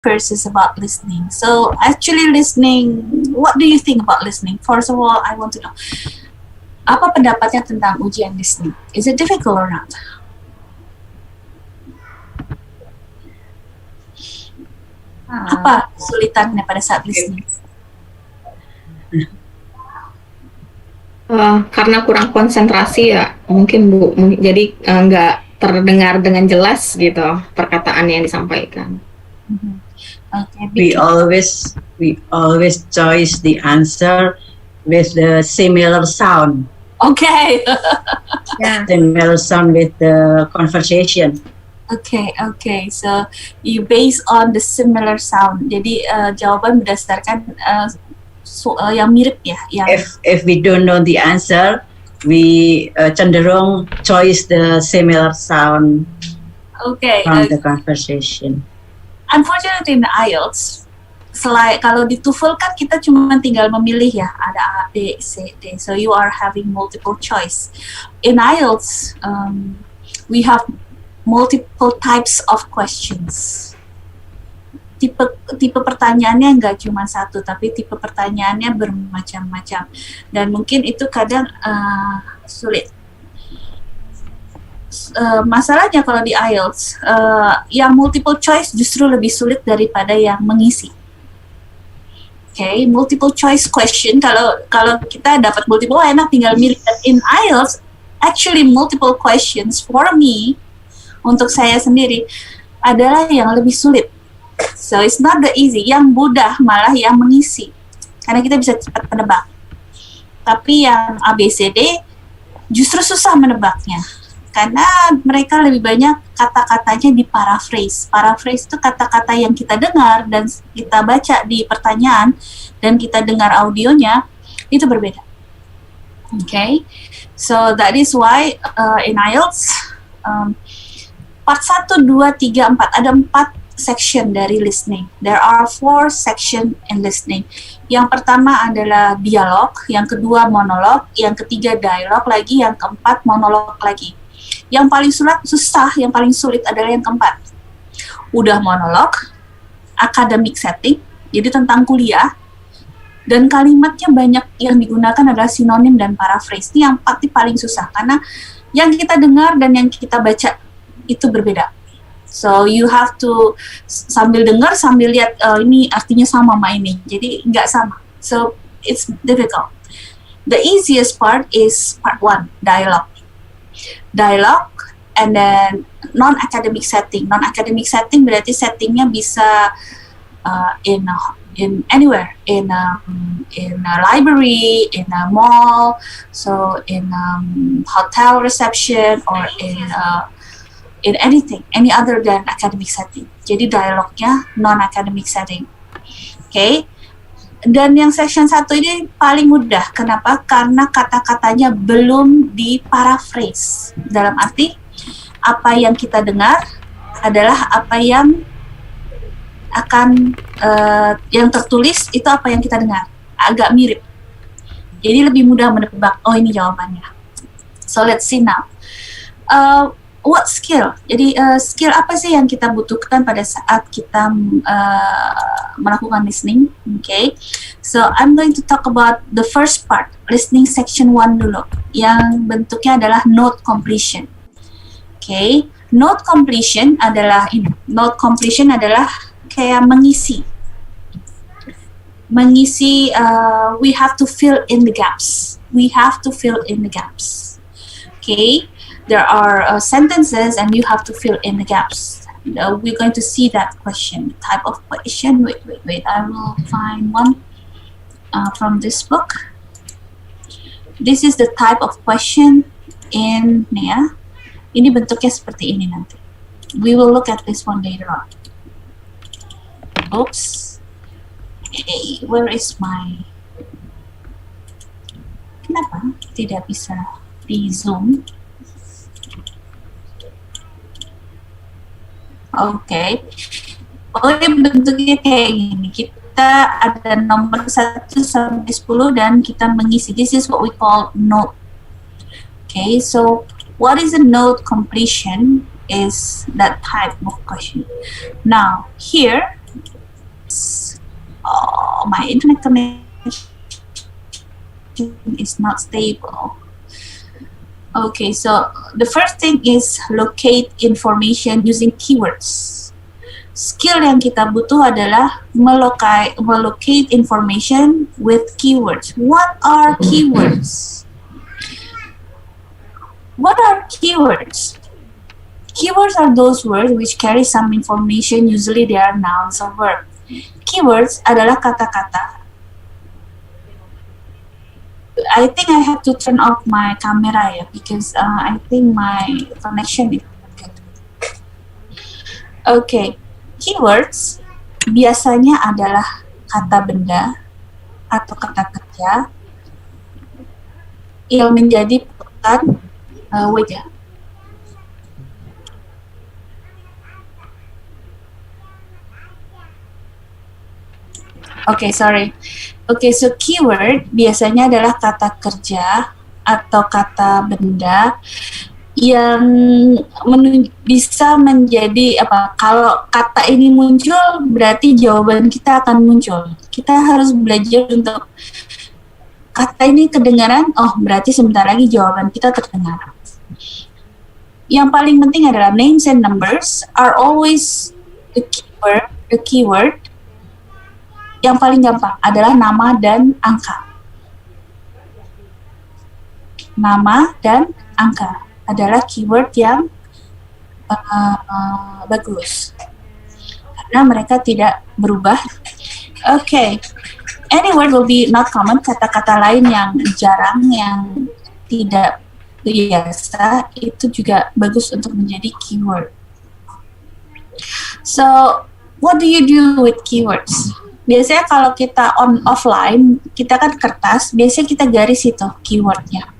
first is about listening. So actually listening, what do you think about listening? First of all, I want to know, apa pendapatnya tentang ujian listening? Is it difficult or not? Apa kesulitannya pada saat listening? Karena kurang konsentrasi ya, mungkin Bu. Jadi nggak terdengar dengan jelas gitu perkataan yang disampaikan. Okay, we always choose the answer with the similar sound. Okay. Yeah. Similar sound with the conversation. Okay. So you base on the similar sound. Jadi jawaban berdasarkan yang mirip ya. If we don't know the answer, we cenderung choose the similar sound. Okay. From the conversation. Unfortunately in the IELTS, kalau di TOEFL kan kita cuma tinggal memilih ya, ada A, B, C, D. So you are having multiple choice. In IELTS, we have multiple types of questions. Tipe pertanyaannya nggak cuma satu, tapi tipe pertanyaannya bermacam-macam. Dan mungkin itu kadang sulit. Masalahnya kalau di IELTS, yang multiple choice justru lebih sulit daripada yang mengisi. Okay, multiple choice question, kalau kita dapat multiple, enak tinggal milih. In IELTS, actually multiple questions for me, untuk saya sendiri, adalah yang lebih sulit. So it's not the easy. Yang mudah malah yang mengisi, karena kita bisa cepat menebak. Tapi yang ABCD justru susah menebaknya, karena mereka lebih banyak kata-katanya di paraphrase. Paraphrase itu kata-kata yang kita dengar dan kita baca di pertanyaan dan kita dengar audionya itu berbeda. Okay, so that is why in IELTS part 1, 2, 3, 4 ada 4 section dari listening. There are 4 section in listening. Yang pertama adalah dialog, yang kedua monolog, yang ketiga dialog lagi, yang keempat monolog lagi. Yang paling susah, yang paling sulit adalah yang keempat. Udah monolog, academic setting, jadi tentang kuliah, dan kalimatnya banyak yang digunakan adalah sinonim dan paraphrase. Ini yang pasti paling susah, karena yang kita dengar dan yang kita baca itu berbeda. So you have to sambil dengar, sambil lihat, ini artinya sama ini, jadi nggak sama. So it's difficult. The easiest part is part 1, dialogue. Dialogue, and then non-academic setting. Non-academic setting berarti settingnya bisa in anywhere, in a library, in a mall, so in hotel reception, or in anything, any other than academic setting. Jadi dialognya non-academic setting. Okay. Dan yang section 1 ini paling mudah. Kenapa? Karena kata-katanya belum di-paraphrase. Dalam arti, apa yang kita dengar adalah apa yang akan, yang tertulis itu apa yang kita dengar. Agak mirip. Jadi lebih mudah menebak, oh ini jawabannya. So let's see now. What skill? Jadi skill apa sih yang kita butuhkan pada saat kita melakukan listening? Okay, so I'm going to talk about the first part, listening section 1 dulu, yang bentuknya adalah note completion. Okay, note completion adalah ini. Note completion adalah kayak mengisi. We have to fill in the gaps. We have to fill in the gaps. Okay. There are sentences and you have to fill in the gaps. We're going to see that question, type of question. Wait, I will find one from this book. This is the type of question in NEA. Ini bentuknya seperti ini nanti. We will look at this one later on. Oops. Hey, where is my... Kenapa tidak bisa di zoom? Oke. Bentuknya kayak gini. Kita ada nomor 1 sampai 10 dan kita mengisi. This is what we call note. Okay, so what is a note completion is that type of question. Now, here my internet connection is not stable. Okay, so the first thing is locate information using keywords. Skill yang kita butuh adalah melocate information with keywords. What are keywords? What are keywords? Keywords are those words which carry some information, usually they are nouns or verbs. Keywords adalah kata-kata. I think I have to turn off my camera ya, because I think my connection is not good. Okay, keywords biasanya adalah kata benda atau kata kerja yang menjadi patokan. Wait ya. Okay, sorry. Okay, so keyword biasanya adalah kata kerja atau kata benda yang bisa menjadi apa? Kalau kata ini muncul, berarti jawaban kita akan muncul. Kita harus belajar untuk kata ini kedengaran. Oh, berarti sebentar lagi jawaban kita terdengar. Yang paling penting adalah names and numbers are always the keyword. Yang paling gampang adalah nama dan angka. Nama dan angka adalah keyword yang bagus karena mereka tidak berubah. Okay, any word will be not common. Kata-kata lain yang jarang, yang tidak biasa, itu juga bagus untuk menjadi keyword. So, what do you do with keywords? Biasanya kalau kita offline, kita kan kertas, biasanya kita garis itu keywordnya.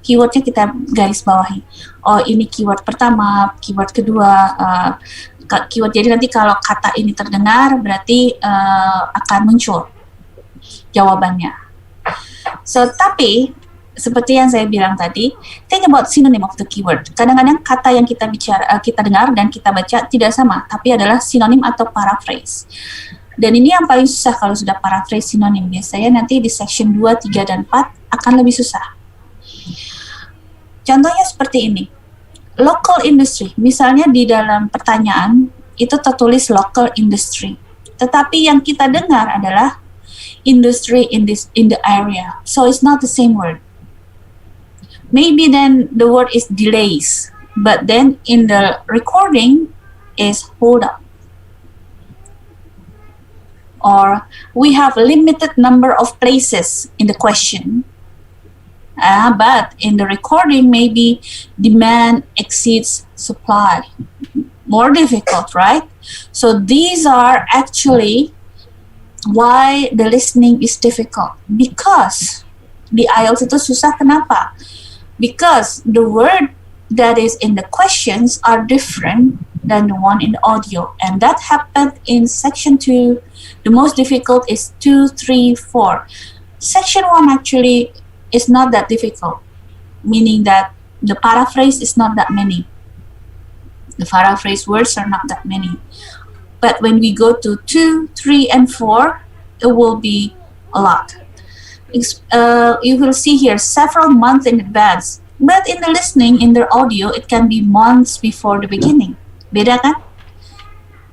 Keywordnya kita garis bawahi. Oh, ini keyword pertama, keyword kedua, keyword. Jadi nanti kalau kata ini terdengar, berarti akan muncul jawabannya. So, tapi seperti yang saya bilang tadi, think about synonym of the keyword. Kadang-kadang kata yang kita dengar dan kita baca tidak sama, tapi adalah sinonim atau paraphrase. Dan ini yang paling susah kalau sudah paraphrase sinonim. Biasanya nanti di section 2, 3, dan 4 akan lebih susah. Contohnya seperti ini. Local industry. Misalnya di dalam pertanyaan, itu tertulis local industry. Tetapi yang kita dengar adalah industry in the area. So it's not the same word. Maybe then the word is delays. But then in the recording is hold up. Or we have a limited number of places in the question, but in the recording maybe demand exceeds supply. More difficult, right? So these are actually why the listening is difficult. Because the IELTS itu susah, kenapa? Because the word that is in the questions are different than the one in the audio, and that happened in section 2. The most difficult is 2, 3, 4. Section 1 actually is not that difficult, meaning that the paraphrase is not that many. The paraphrase words are not that many. But when we go to 2, 3, and 4, it will be a lot. You will see here several months in advance. But in the listening, in the audio, it can be months before the beginning. Beda kan?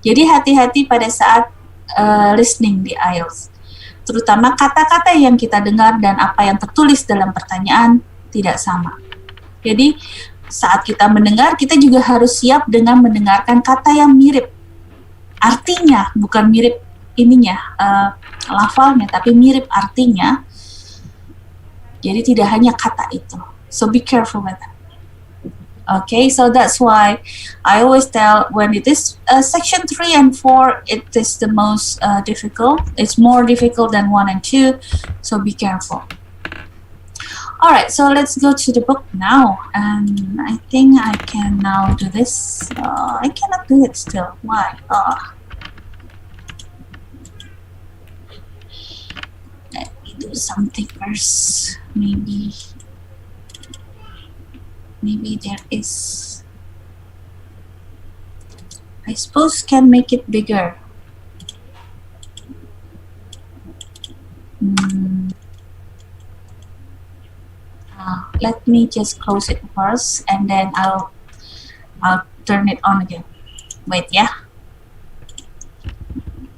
Jadi hati-hati pada saat listening di IELTS. Terutama kata-kata yang kita dengar dan apa yang tertulis dalam pertanyaan tidak sama. Jadi saat kita mendengar, kita juga harus siap dengan mendengarkan kata yang mirip. Artinya, bukan mirip ininya, lafalnya, tapi mirip artinya. Jadi tidak hanya kata itu. So be careful with that. Okay, so that's why I always tell when it is section 3 and 4, it is the most difficult. It's more difficult than 1 and 2, so be careful. Alright, so let's go to the book now. And I think I can now do this. I cannot do it still. Why? Let me do something first. Maybe there is, I suppose can make it bigger. Let me just close it first, and then I'll turn it on again. Wait, yeah.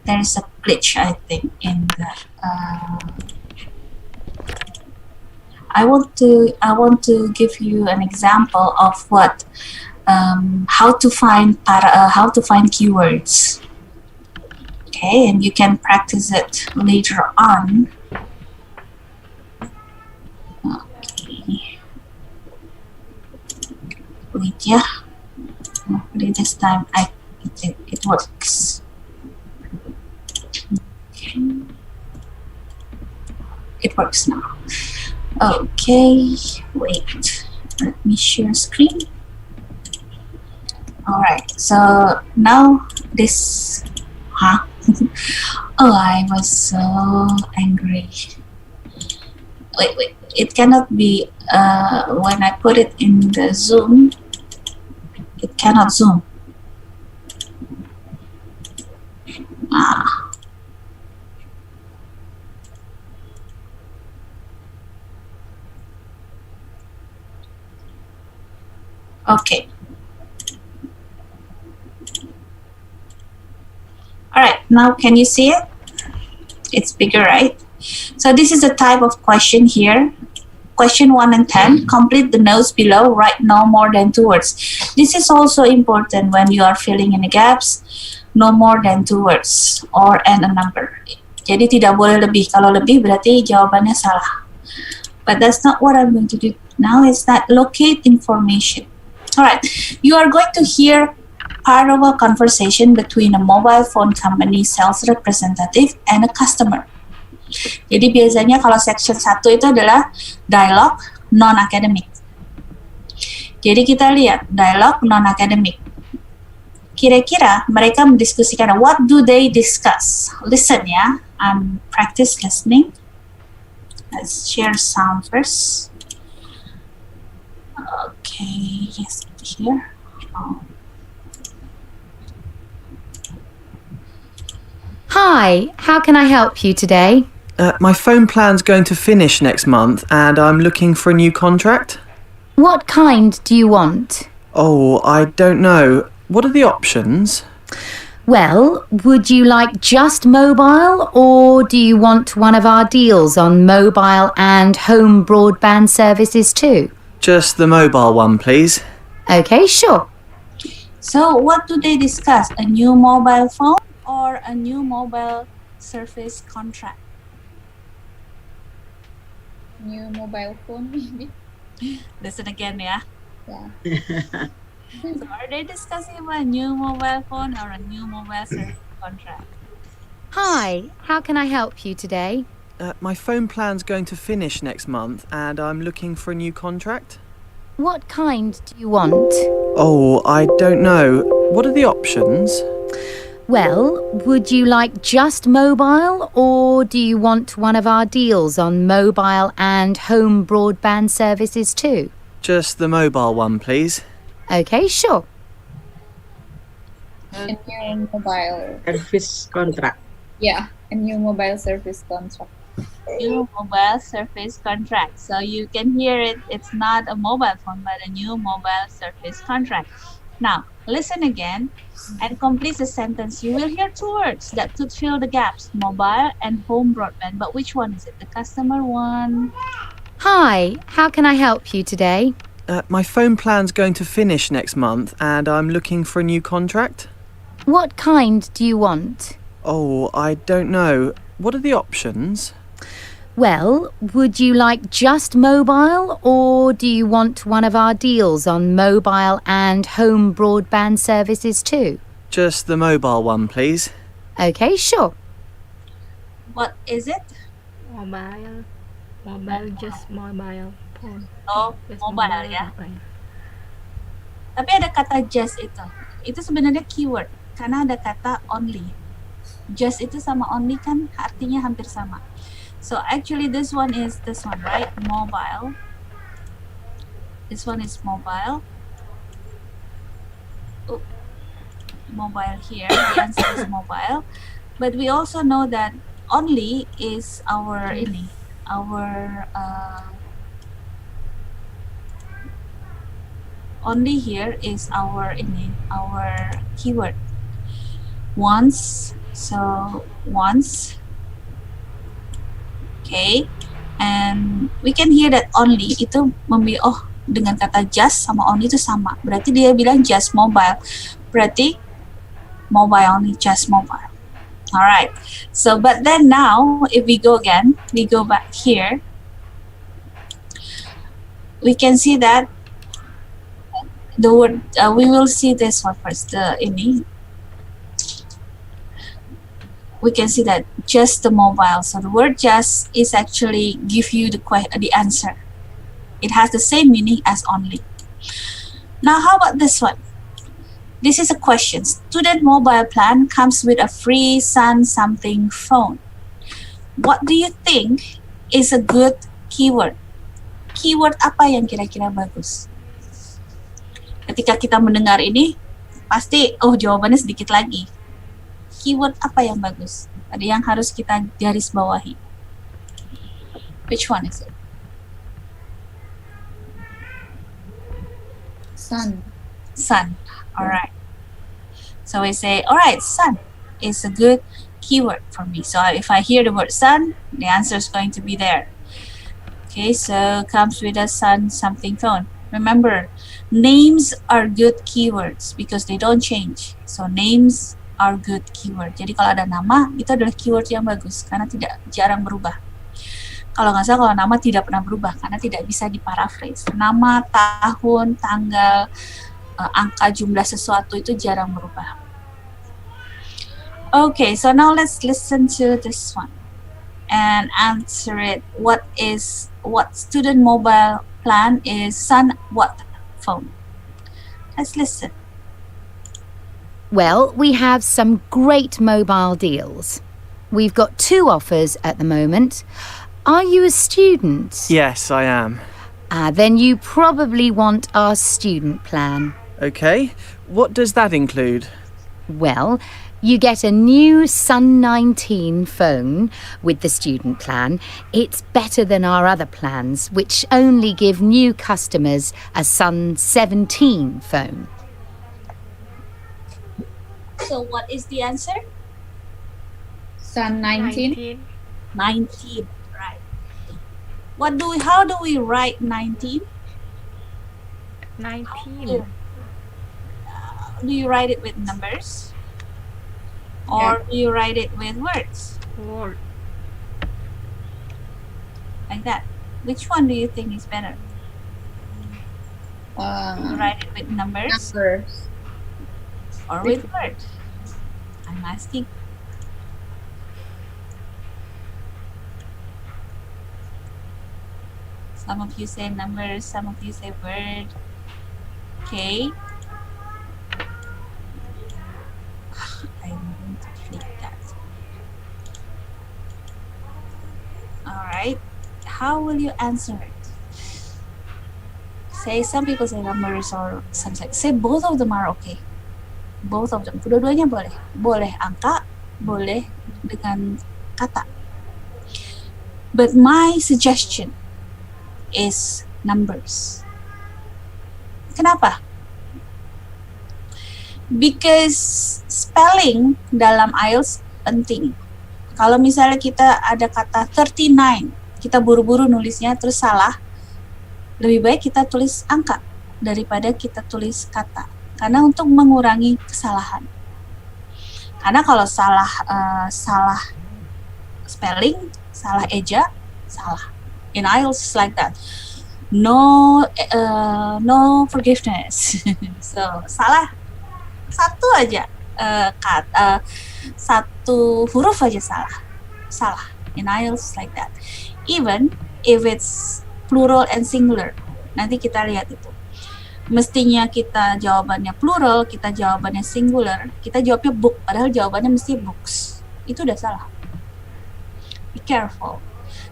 There is a glitch, I think, in the. I want to give you an example of what how to find keywords. Okay, and you can practice it later on. Okay. Wait, yeah. Hopefully this time it works. Okay. It works now. Okay, wait. Let me share screen. Alright, so now this. Oh, I was so angry. Wait. It cannot be. When I put it in the Zoom, it cannot zoom. Okay. All right, now can you see it? It's bigger, right? So this is the type of question here. Question 1 and 10, complete the notes below, write no more than 2 words. This is also important when you are filling in the gaps, no more than 2 words or and a number. Jadi tidak boleh lebih. Kalau lebih berarti jawabannya salah. But that's not what I'm going to do now. It's that locate information. All right, you are going to hear part of a conversation between a mobile phone company sales representative and a customer. Jadi biasanya kalau section 1 itu adalah dialog non-academic. Jadi kita lihat dialog non-academic. Kira-kira mereka mendiskusikan, what do they discuss? Listen ya, practice listening. Let's share sound first. Okay, yes, here. Hi, how can I help you today? My phone plan's going to finish next month and I'm looking for a new contract. What kind do you want? Oh, I don't know. What are the options? Well, would you like just mobile or do you want one of our deals on mobile and home broadband services too? Just the mobile one, please. Okay, sure. So what do they discuss? A new mobile phone or a new mobile service contract? New mobile phone, maybe. Listen again, yeah. Yeah. So are they discussing about a new mobile phone or a new mobile service contract? Hi, how can I help you today? My phone plan's going to finish next month and I'm looking for a new contract. What kind do you want? Oh, I don't know. What are the options? Well, would you like just mobile or do you want one of our deals on mobile and home broadband services too? Just the mobile one, please. Okay, sure. A new mobile. Service contract. Yeah, a new mobile service contract. New mobile service contract. So you can hear it. It's not a mobile phone, but a new mobile service contract. Now, listen again and complete the sentence. You will hear 2 words that could fill the gaps, mobile and home broadband. But which one is it? The customer one? Hi, how can I help you today? My phone plan's going to finish next month and I'm looking for a new contract. What kind do you want? Oh, I don't know. What are the options? Well, would you like just mobile or do you want one of our deals on mobile and home broadband services too? Just the mobile one, please. Okay, sure. What is it? Mobile, just mobile phone. Oh, Just mobile ya. mobile. Tapi ada kata just itu. Itu sebenarnya keyword karena ada kata only. Just itu sama only kan artinya hampir sama. So actually this one, right? Mobile. This one is mobile. Oh, mobile here. The answer is mobile. But we also know that only is our ini, our only here is our ini, our keyword. Once, so once, okay, and we can hear that only itu dengan kata just sama only itu sama, berarti dia bilang just mobile, berarti mobile only, just mobile. Alright, so but then now if we go again, we go back here, we can see that the word, we will see this one first, the ini. We can see that just the mobile. So the word just is actually give you the answer. It has the same meaning as only. Now how about this one? This is a question. Student mobile plan comes with a free Sun something phone. What do you think is a good keyword? Keyword apa yang kira-kira bagus? Ketika kita mendengar ini, pasti jawabannya sedikit lagi. Keyword apa yang bagus? Ada yang harus kita garis bawahi. Which one is it? Sun. Sun. Alright. So we say, alright, sun is a good keyword for me. So if I hear the word sun, the answer is going to be there. Okay, so comes with a sun something phone. Remember, names are good keywords because they don't change. So names are good keyword. Jadi kalau ada nama, itu adalah keyword yang bagus karena jarang berubah. Kalau nggak salah, kalau nama tidak pernah berubah karena tidak bisa diparaphrase. Nama, tahun, tanggal, angka, jumlah sesuatu itu jarang berubah. Okay, so now let's listen to this one and answer it. What student mobile plan is Sun what phone? Let's listen. Well, we have some great mobile deals. We've got 2 offers at the moment. Are you a student? Yes, I am. Then you probably want our student plan. Okay. What does that include? Well, you get a new Sun 19 phone with the student plan. It's better than our other plans, which only give new customers a Sun 17 phone. So what is the answer? Sun 19. 19, right. How do we write 19? 19. Do you write it with numbers? Or do you write it with words? Word. Like that. Which one do you think is better? You write it with numbers Numbers. or with words? I'm asking. Some of you say numbers, some of you say word. Okay. I'm going to click that. Alright. How will you answer it? Some people say numbers or some say both of them are okay. Both of them. Kedua-duanya boleh. Boleh angka, boleh dengan kata. But my suggestion is numbers. Kenapa? Because spelling dalam IELTS penting. Kalau misalnya kita ada kata 39, kita buru-buru nulisnya terus salah, lebih baik kita tulis angka daripada kita tulis kata. Karena untuk mengurangi kesalahan. Karena kalau salah spelling, salah eja, salah. In IELTS it's like that. No forgiveness. So salah satu aja satu huruf aja salah. In IELTS like that. Even if it's plural and singular, nanti kita lihat itu. Mestinya kita jawabannya plural, kita jawabannya singular, kita jawabnya book, padahal jawabannya mesti books. Itu udah salah. Be careful.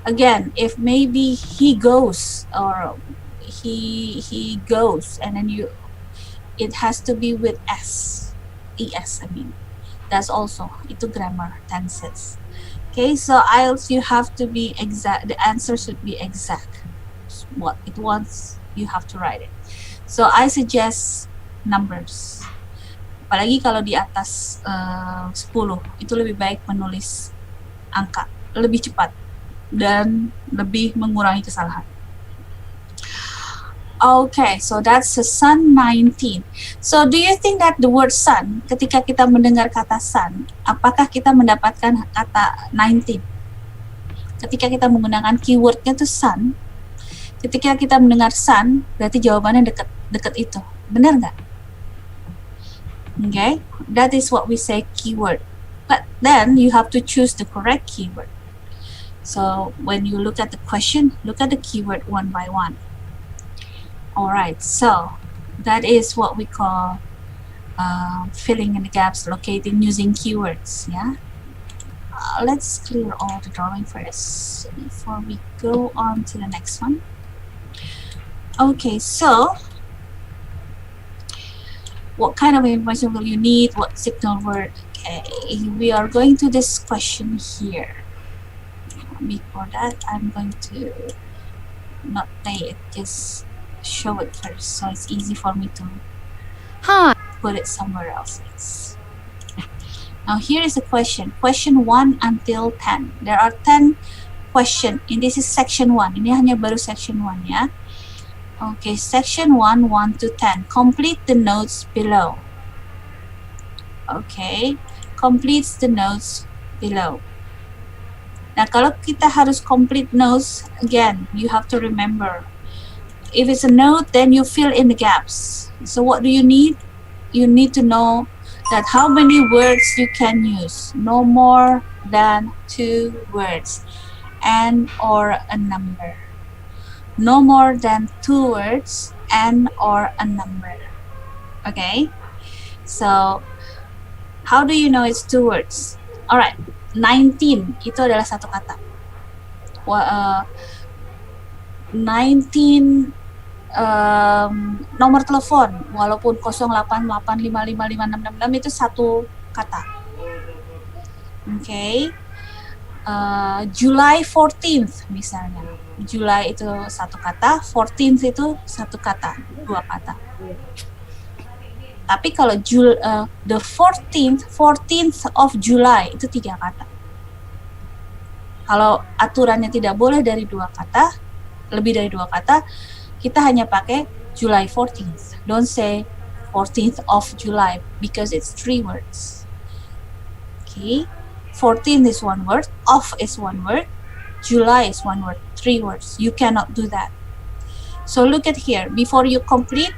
Again, if maybe he goes or he goes, and then it has to be with es, I mean. That's also, itu grammar tenses. Okay, so IELTS you have to be exact. The answer should be exact. What it wants, you have to write it. So I suggest numbers. Apalagi kalau di atas 10, itu lebih baik menulis angka, lebih cepat dan lebih mengurangi kesalahan. Okay, so that's the sun 19. So do you think that the word sun, ketika kita mendengar kata sun, apakah kita mendapatkan kata 19? Ketika kita menggunakan keywordnya tuh sun, ketika kita mendengar sun, berarti jawabannya dekat itu. Benar nggak? Okay, that is what we say keyword. But then you have to choose the correct keyword. So when you look at the question, look at the keyword one by one. Alright, so that is what we call filling in the gaps, locating using keywords. Yeah. Let's clear all the drawing first before we go on to the next one. Okay, so what kind of information will you need? What signal word? Okay, we are going to this question here. Before that, I'm going to not play it, just show it first, so it's easy for me to Hi. put it somewhere else. Now here is the question. Question 1 until 10. There are 10 questions. And this is section 1. Ini hanya baru section 1 ya. Okay, section 1, 1 to 10. Complete the notes below. Okay, completes the notes below. Nah, kalau kita harus complete notes, again, you have to remember. If it's a note, then you fill in the gaps. So what do you need? You need to know that how many words you can use. No more than 2 words. And or a number. No more than 2 words and or a number. Okay? So, how do you know it's 2 words? Alright, 19 itu adalah satu kata. 19 nomor telepon, walaupun 0885556666 itu satu kata. Okay. July 14th misalnya. July itu satu kata, 14th itu satu kata, 2 kata. Tapi kalau the 14th of July itu 3 kata. Kalau aturannya tidak boleh dari 2 kata, lebih dari 2 kata, kita hanya pakai July 14th. Don't say 14th of July because it's 3 words. Okay. 14th is 1 word, of is 1 word, July is 1 word, 3 words. You cannot do that. So look at here, before you complete,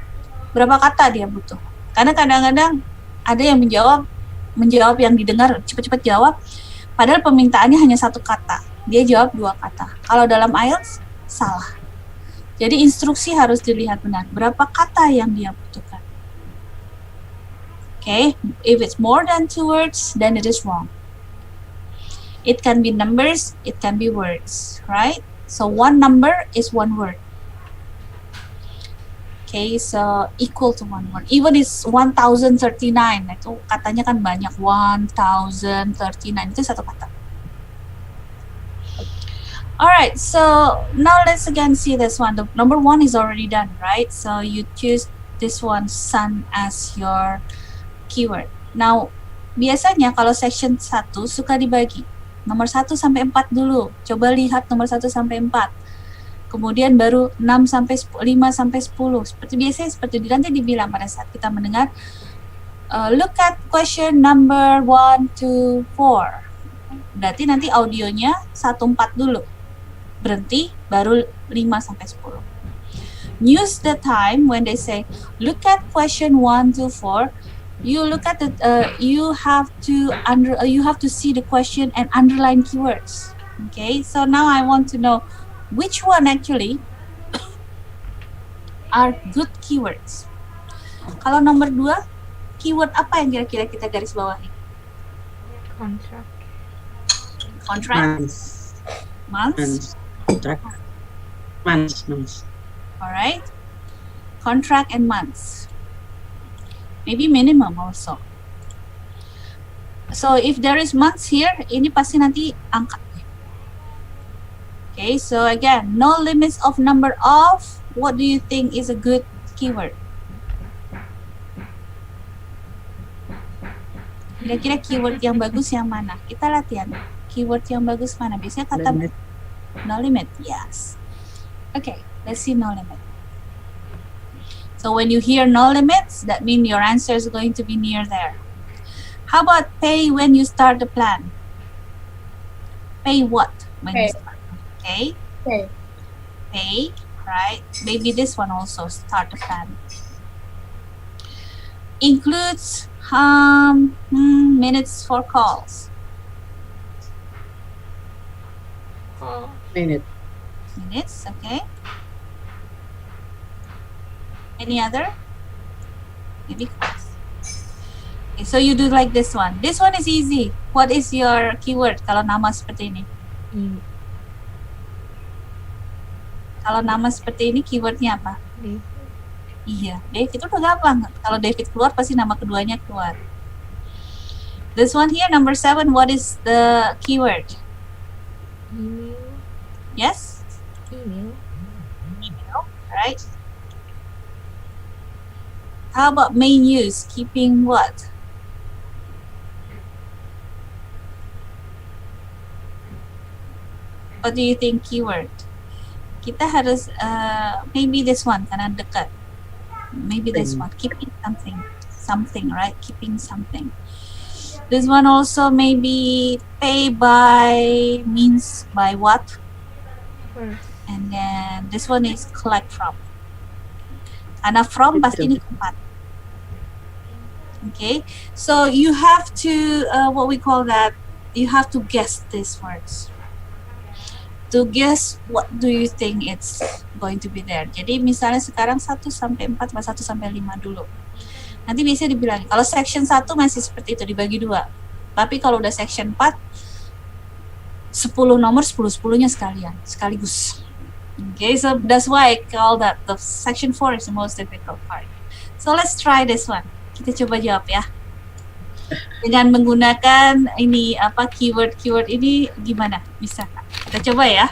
berapa kata dia butuh? Karena kadang-kadang ada yang menjawab yang didengar, cepat-cepat jawab, padahal permintaannya hanya 1 kata. Dia jawab 2 kata. Kalau dalam IELTS, salah. Jadi instruksi harus dilihat benar. Berapa kata yang dia butuhkan. Okay, if it's more than 2 words, then it is wrong. It can be numbers, it can be words, right? So 1 number is 1 word. Okay, so equal to 1 word. Even it's 1039, itu katanya kan banyak. 1039 itu satu kata. Alright, so now let's again see this one. The number 1 is already done, right? So you choose this one, sun, as your keyword. Now, biasanya kalau section 1 suka dibagi. Nomor 1 sampai 4 dulu. Coba lihat nomor 1 sampai 4. Kemudian baru 6 sampai 5 sampai 10. Seperti biasanya, seperti nanti dibilang pada saat kita mendengar, look at question number 1 to 4. Berarti nanti audionya 1-4 dulu. Berhenti, baru 5 sampai 10. Use the time when they say, look at question 1 to 4. You look at the, you have to see the question and underline keywords. Okay, so now I want to know which one actually are good keywords. Kalau nomor 2, keyword apa yang kira-kira kita garis bawahi? Contract. Contract? Months? Contract. Months. Alright. Contract and months. Maybe minimum also. So if there is months here, ini pasti nanti angka. Okay, so again, no limits of number of. What do you think is a good keyword? Kira-kira keyword yang bagus yang mana? Kita latihan. Keyword yang bagus mana? Biasanya kata Limit. no limit. Yes. Okay, let's see no limit. So when you hear no limits, that means your answer is going to be near there. How about pay when you start the plan? Pay what when you Pay. start? Okay. Okay. Pay, right? Maybe this one also, start the plan. Includes minutes for calls. Minute. Minutes, okay. Any other? Maybe calls. Okay, so you do like this one. This one is easy. What is your keyword kalau nama seperti ini? Kalau nama seperti ini keywordnya apa? Iya, David itu udah gampang. Kalau David keluar pasti nama keduanya keluar. This one here, number 7, what is the keyword? Email. Yes? Email. Email, right? How about main use? Keeping what? What do you think keyword? Kita harus maybe this one karena dekat. Maybe this one, keeping something, right? Keeping something. This one also maybe pay by means by what? First. And then this one is collect from. Karena from pasti ini tempat. Okay, so you have to what we call that. You have to guess these words. To guess what do you think it's going to be there. Jadi misalnya sekarang 1 sampai 4 atau 1 sampai 5 dulu. Nanti biasanya dibilang kalau section 1 masih seperti itu dibagi 2. Tapi kalau udah section 4 10 nomor 10-10-nya sekaligus. Okay, so that's why I call that the section 4 is the most difficult part. So let's try this one. Kita coba jawab ya. Dengan menggunakan ini keyword ini gimana? Bisa Kak? Kita coba ya.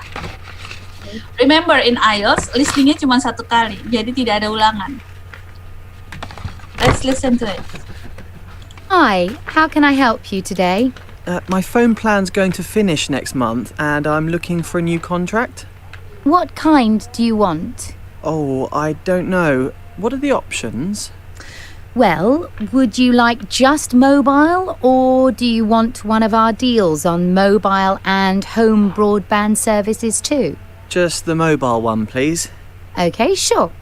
Remember in IELTS listeningnya cuma 1 kali, jadi tidak ada ulangan. Let's listen to it. Hi, how can I help you today? My phone plan's going to finish next month and I'm looking for a new contract. What kind do you want? Oh, I don't know. What are the options? Well, would you like just mobile or do you want one of our deals on mobile and home broadband services too? Just the mobile one, please. Okay, sure.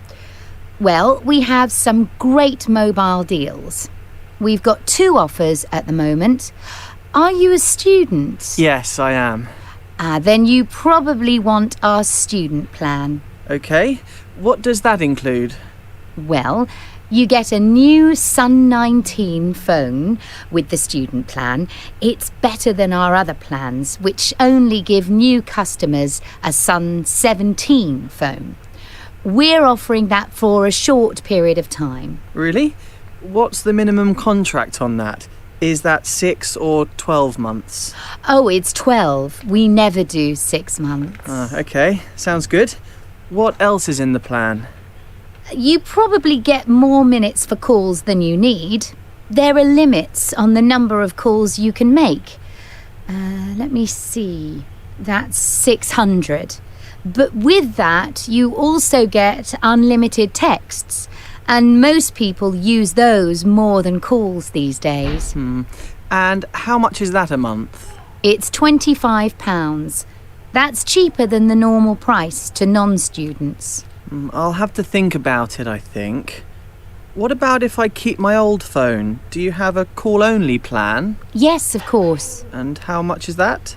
Well, we have some great mobile deals. We've got 2 offers at the moment. Are you a student? Yes, I am. Then you probably want our student plan. Okay. What does that include? Well, you get a new Sun 19 phone with the student plan. It's better than our other plans, which only give new customers a Sun 17 phone. We're offering that for a short period of time. Really? What's the minimum contract on that? Is that 6 or 12 months? Oh, it's 12. We never do 6 months. Okay, sounds good. What else is in the plan? You probably get more minutes for calls than you need. There are limits on the number of calls you can make. Let me see. That's 600. But with that, you also get unlimited texts. And most people use those more than calls these days. And how much is that a month? It's £25. That's cheaper than the normal price to non-students. I'll have to think about it, I think. What about if I keep my old phone? Do you have a call-only plan? Yes, of course. And how much is that?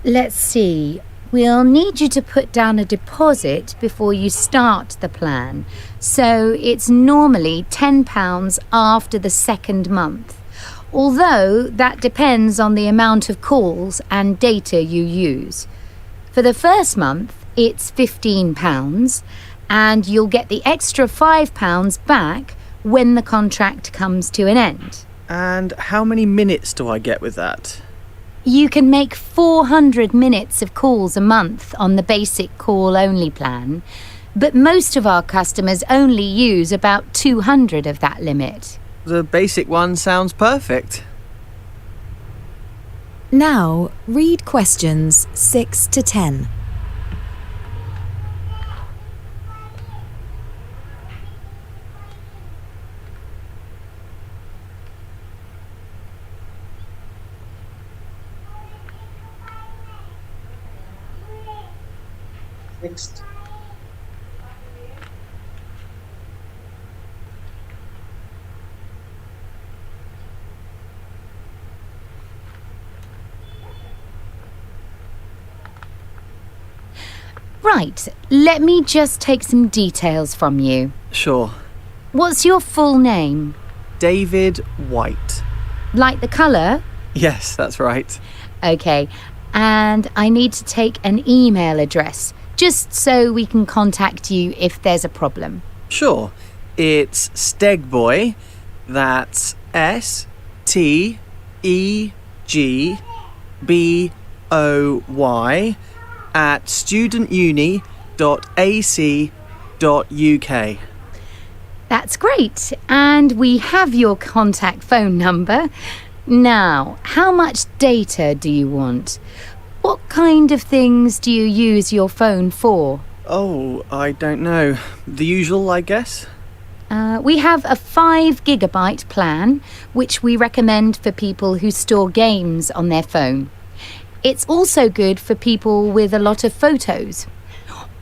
Let's see. We'll need you to put down a deposit before you start the plan. So it's normally £10 after the second month. Although that depends on the amount of calls and data you use. For the first month, it's £15 and you'll get the extra £5 back when the contract comes to an end. And how many minutes do I get with that? You can make 400 minutes of calls a month on the basic call-only plan, but most of our customers only use about 200 of that limit. The basic one sounds perfect. Now, read questions 6 to 10. Next. Right, let me just take some details from you. Sure. What's your full name? David White. Like the colour? Yes, that's right. Okay, and I need to take an email address, just so we can contact you if there's a problem. Sure. It's Stegboy. That's STEGBOY at studentuni.ac.uk. That's great, and we have your contact phone number. Now, how much data do you want? What kind of things do you use your phone for? Oh, I don't know. The usual, I guess? We have a 5 gigabyte plan, which we recommend for people who store games on their phone. It's also good for people with a lot of photos.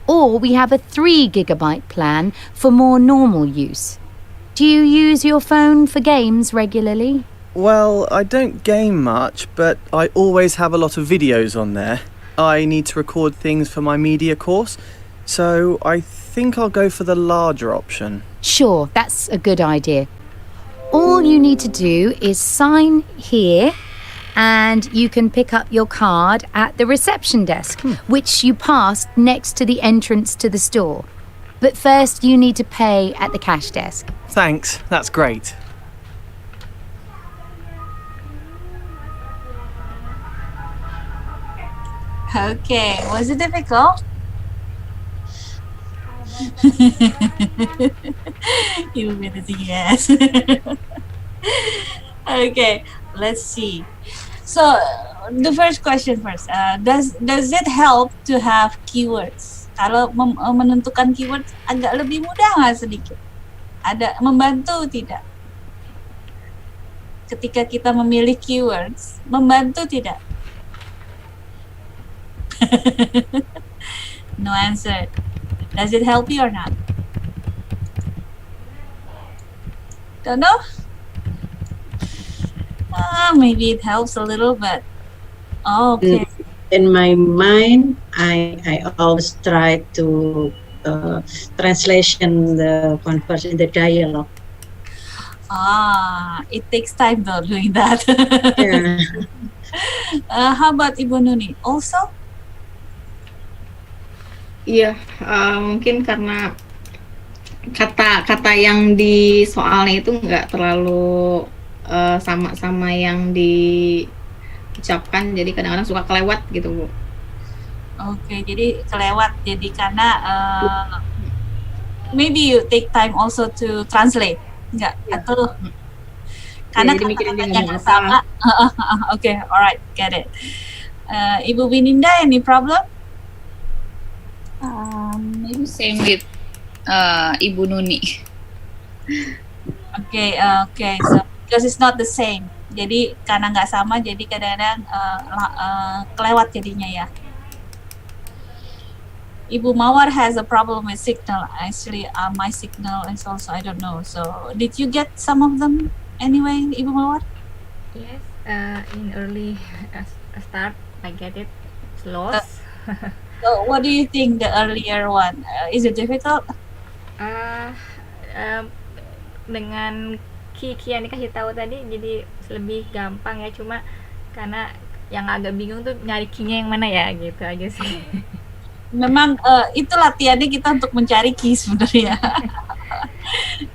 Or we have a 3 gigabyte plan for more normal use. Do you use your phone for games regularly? Well, I don't game much, but I always have a lot of videos on there. I need to record things for my media course, so I think I'll go for the larger option. Sure, that's a good idea. All you need to do is sign here, and you can pick up your card at the reception desk, which you passed next to the entrance to the store. But first you need to pay at the cash desk. Thanks, that's great. Okay, was it difficult? You will say yes. Okay, let's see. So the first question first. Does it help to have keywords? Kalau menentukan keywords agak lebih mudah nggak sedikit? Ada membantu tidak? Ketika kita memilih keywords, membantu tidak? No answer. Does it help you or not? Don't know? Maybe it helps a little bit. Oh, okay. In my mind, I always try to translation the conversation, the dialogue. It takes time though doing that. Yeah. How about Ibu Nuni? Also? Iya, mungkin karena kata-kata yang di soalnya itu nggak terlalu sama-sama yang diucapkan, jadi kadang-kadang suka kelewat gitu, Bu. Oke, jadi kelewat. Jadi karena maybe you take time also to translate, enggak? Ya. Atau karena jadi mikirin dia kata-katanya ngomong sama. apa. Okay, alright, get it. Ibu Wininda, any problem? Maybe same with Ibu Nuni. Okay, so because it's not the same. Jadi karena nggak sama, jadi kadang-kadang kelewat jadinya ya. Ibu Mawar has a problem with signal. Actually, my signal is also, I don't know. So, did you get some of them anyway, Ibu Mawar? Yes, in early start, I get it. It's lost. So, what do you think the earlier one? Is it difficult? Dengan key yang dikasih tahu tadi jadi lebih gampang ya, cuma karena yang agak bingung tuh nyari key-nya yang mana ya, gitu aja sih. Memang itu latihannya kita untuk mencari key sebenarnya.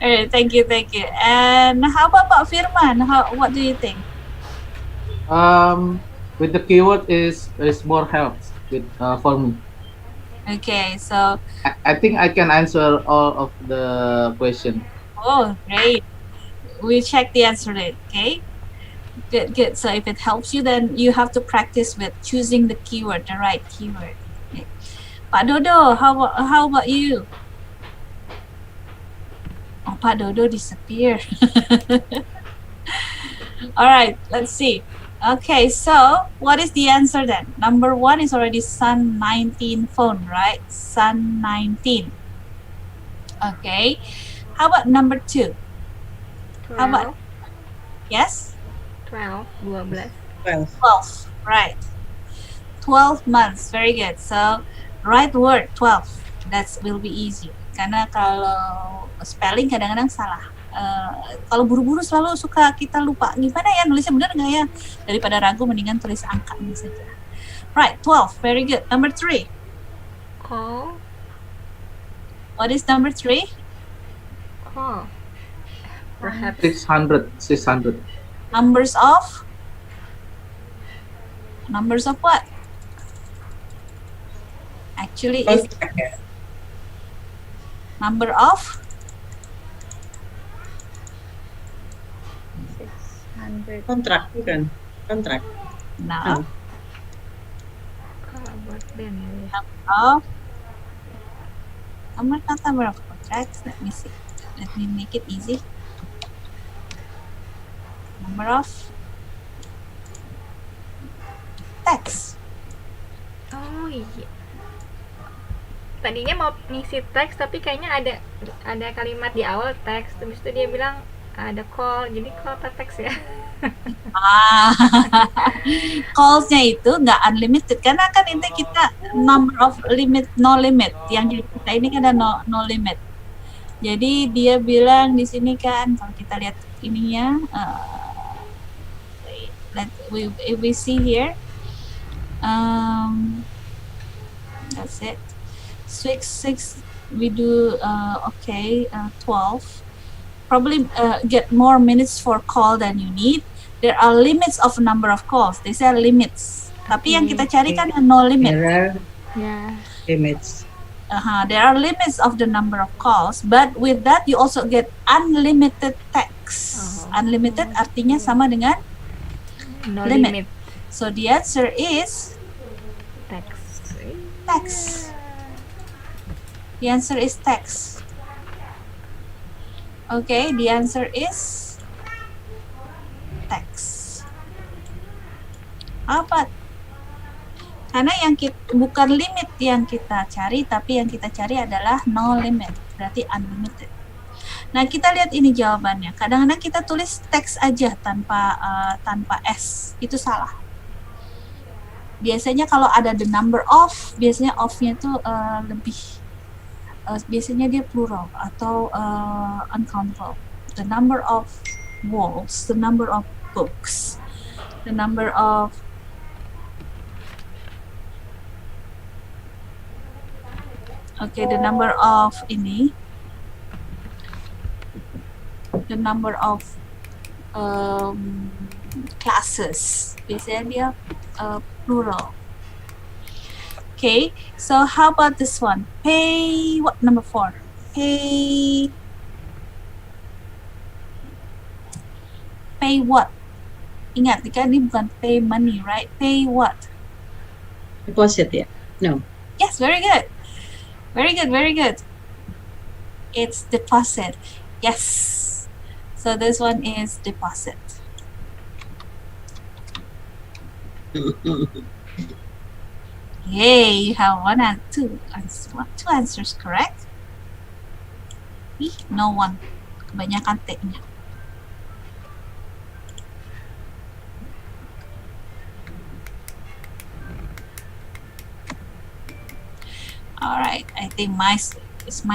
Alright, thank you, thank you. And how about Pak Firman? What do you think? With the keyword is more helps with for me. Okay, so I think I can answer all of the question. great. We check the answer rate. Okay, good, good. So if it helps you, then you have to practice with choosing the keyword, the right keyword. Okay. Pak Dodo, how about you? Oh, Pak Dodo disappear. All right, let's see. Okay, so what is the answer then? Number 1 is already Sun 19 phone, right? Sun 19. Okay. How about number 2? How about 12, yes? 12, 12. 12. 12, right. 12 months, very good. So, right word 12. That will be easy. Karena kalau spelling kadang-kadang salah. Kalau buru-buru selalu suka kita lupa gimana ya nulisnya benar nggak ya, daripada ragu mendingan tulis angkanya saja. Right, 12, very good. Number 3, Call, what is number 3? call. Perhaps 600. Numbers of what? Actually is Contract ya. number of 600. Kontrak bukan? Kontrak. no, kalau buat band ya. of number of contracts. Let me see. Let me make it easy. Number of text. Oh iya. Tadinya mau ngisi teks tapi kayaknya ada kalimat di awal teks, terus itu dia bilang ada call, jadi call per teks ya. Callsnya itu nggak unlimited karena kan ini kita number of limit, no limit. Yang kita ini kan ada no limit. Jadi dia bilang di sini kan kalau kita lihat ininya, if we see here, that's it. 6 we do okay, 12. Probably get more minutes for call than you need. There are limits of number of calls. They say limits. Tapi yang kita cari kan no limit. Error Ya. image. There are limits of the number of calls, but with that you also get unlimited text. Unlimited artinya sama dengan No limit. limit So the answer is teks. text. The answer is text. Okay, the answer is text. Apa? Karena yang bukan limit yang kita cari, tapi yang kita cari adalah no limit, berarti unlimited. Nah, kita lihat ini jawabannya. Kadang-kadang kita tulis teks aja tanpa S, itu salah. Biasanya kalau ada the number of, biasanya of-nya tuh lebih, biasanya dia plural atau uncountable. The number of walls, the number of books, the number of the number of ini, the number of classes, biasanya dia plural. Okay, so how about this one? Pay what? Number 4. Pay what? Ingat, kan ini bukan pay money, right? Pay what? Deposit ya? No. Yes, very good. Very good, very good. It's deposit. Yes. So this one is deposit. Yay, you have two answers correct. No one. Kebanyakan T-nya. Alright, I think my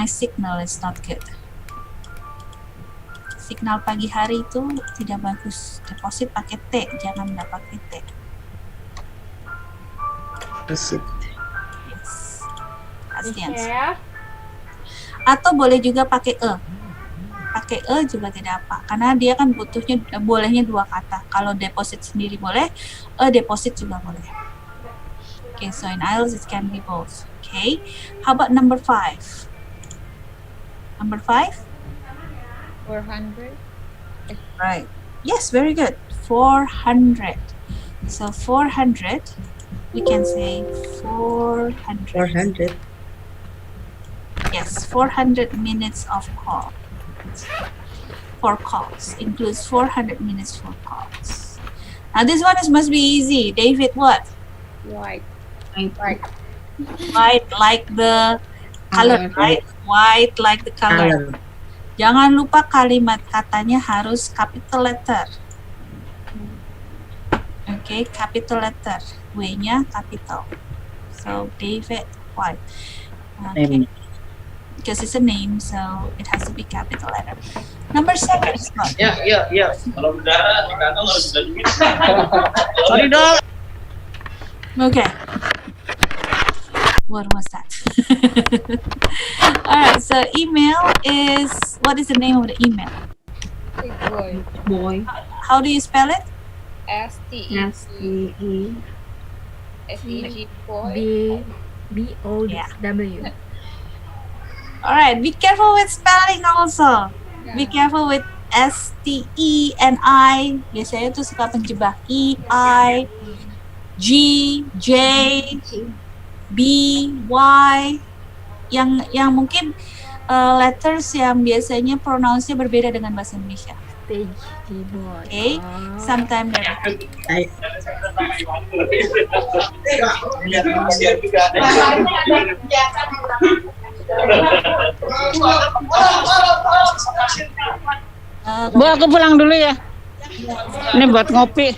signal is not good. Signal pagi hari itu tidak bagus. Deposit pakai T, jangan nggak pakai T. Deposit. Yes. That's the answer. Yeah. Atau boleh juga pakai E. pakai juga tidak apa, karena dia kan bolehnya 2 kata. Kalau deposit sendiri boleh, deposit juga boleh. Okay, so in IELTS it can be both. Okay, how about number 5? Number 5? 400. Right. Yes, very good. 400. So 400, we can say 400. 400. Yes, 400 minutes of call. For calls. Includes 400 minutes for calls. Now this one must be easy. David, what? White. White, like the color, right? White like the color. Jangan lupa kalimat katanya harus capital letter. Okay, capital letter. W-nya capital. So David White. Okay. Because it's a name, so it has to be capital letter. Number 7 is what? Ya. Kalau udara di kantong harus udah gitu. Sorry dong. Okay. What was that? All right. So email is, what is the name of the email? Boy. How do you spell it? S-T-E-G boy. B-O-W. All right. Be careful with spelling also. Be careful with S-T-E and I. Biasanya tuh suka penjebak E, I, G, J, B, Y. Yang mungkin letters yang biasanya pronounce-nya berbeda dengan bahasa Indonesia. Okay, sometimes Bu, aku pulang dulu ya. Ini buat ngopi.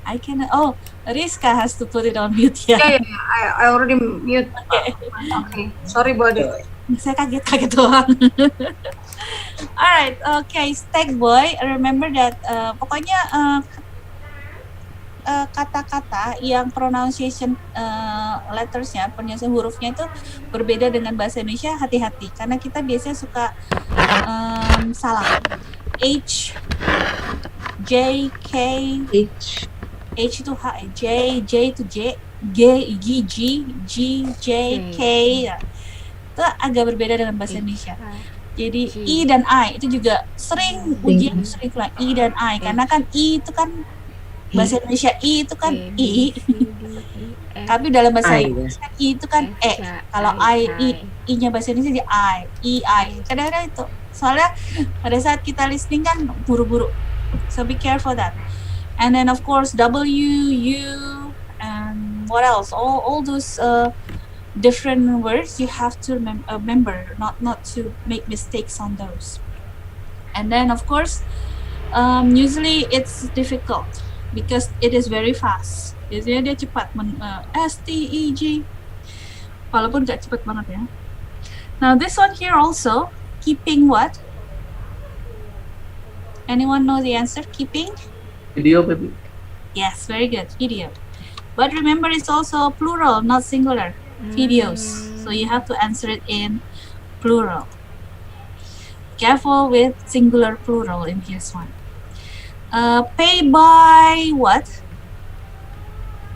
I cannot. Oh, Rizka has to put it on mute ya. Yeah. I already mute. Okay. Sorry, Bode. Saya kaget doang. Alright, okay, Stack Boy. Remember that. Pokoknya kata-kata yang pronunciation lettersnya, pronunciation hurufnya itu berbeda dengan bahasa Indonesia, hati-hati. Karena kita biasanya suka salah. H, J, K, H itu H, J itu J, G, G, G, J, K. Itu agak berbeda dengan bahasa Indonesia. Jadi I dan I itu juga sering ujian sering keluar I dan I, karena kan I itu kan bahasa Indonesia I itu kan I, tapi dalam bahasa Inggris kan I itu kan E. Kalau I-nya bahasa Indonesia jadi I. Kadang-kadang itu soalnya pada saat kita listening kan buru-buru, so be careful that. And then of course W, U, and what else? All those different words you have to remember not to make mistakes on those. And then of course usually it's difficult because it is very fast. Biasanya dia cepat, S-T-E-G, walaupun gak cepat banget ya. Now this one here also, keeping what? Anyone know the answer? Keeping? Video, baby. Yes, very good, video. But remember, it's also plural, not singular. Videos, so you have to answer it in plural. Careful with singular plural in this one. Pay by what?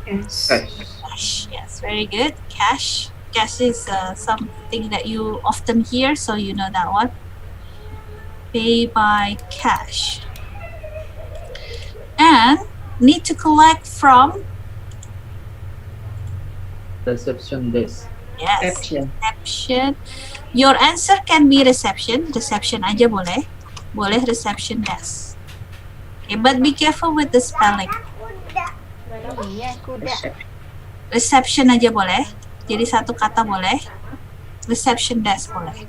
Cash. Yes, very good. Cash is something that you often hear, so you know that one. Pay by cash. And need to collect from Reception desk. Yes, reception. Your answer can be reception aja boleh reception desk. Okay, but be careful with the spelling. Reception aja boleh, jadi satu kata boleh, reception desk boleh.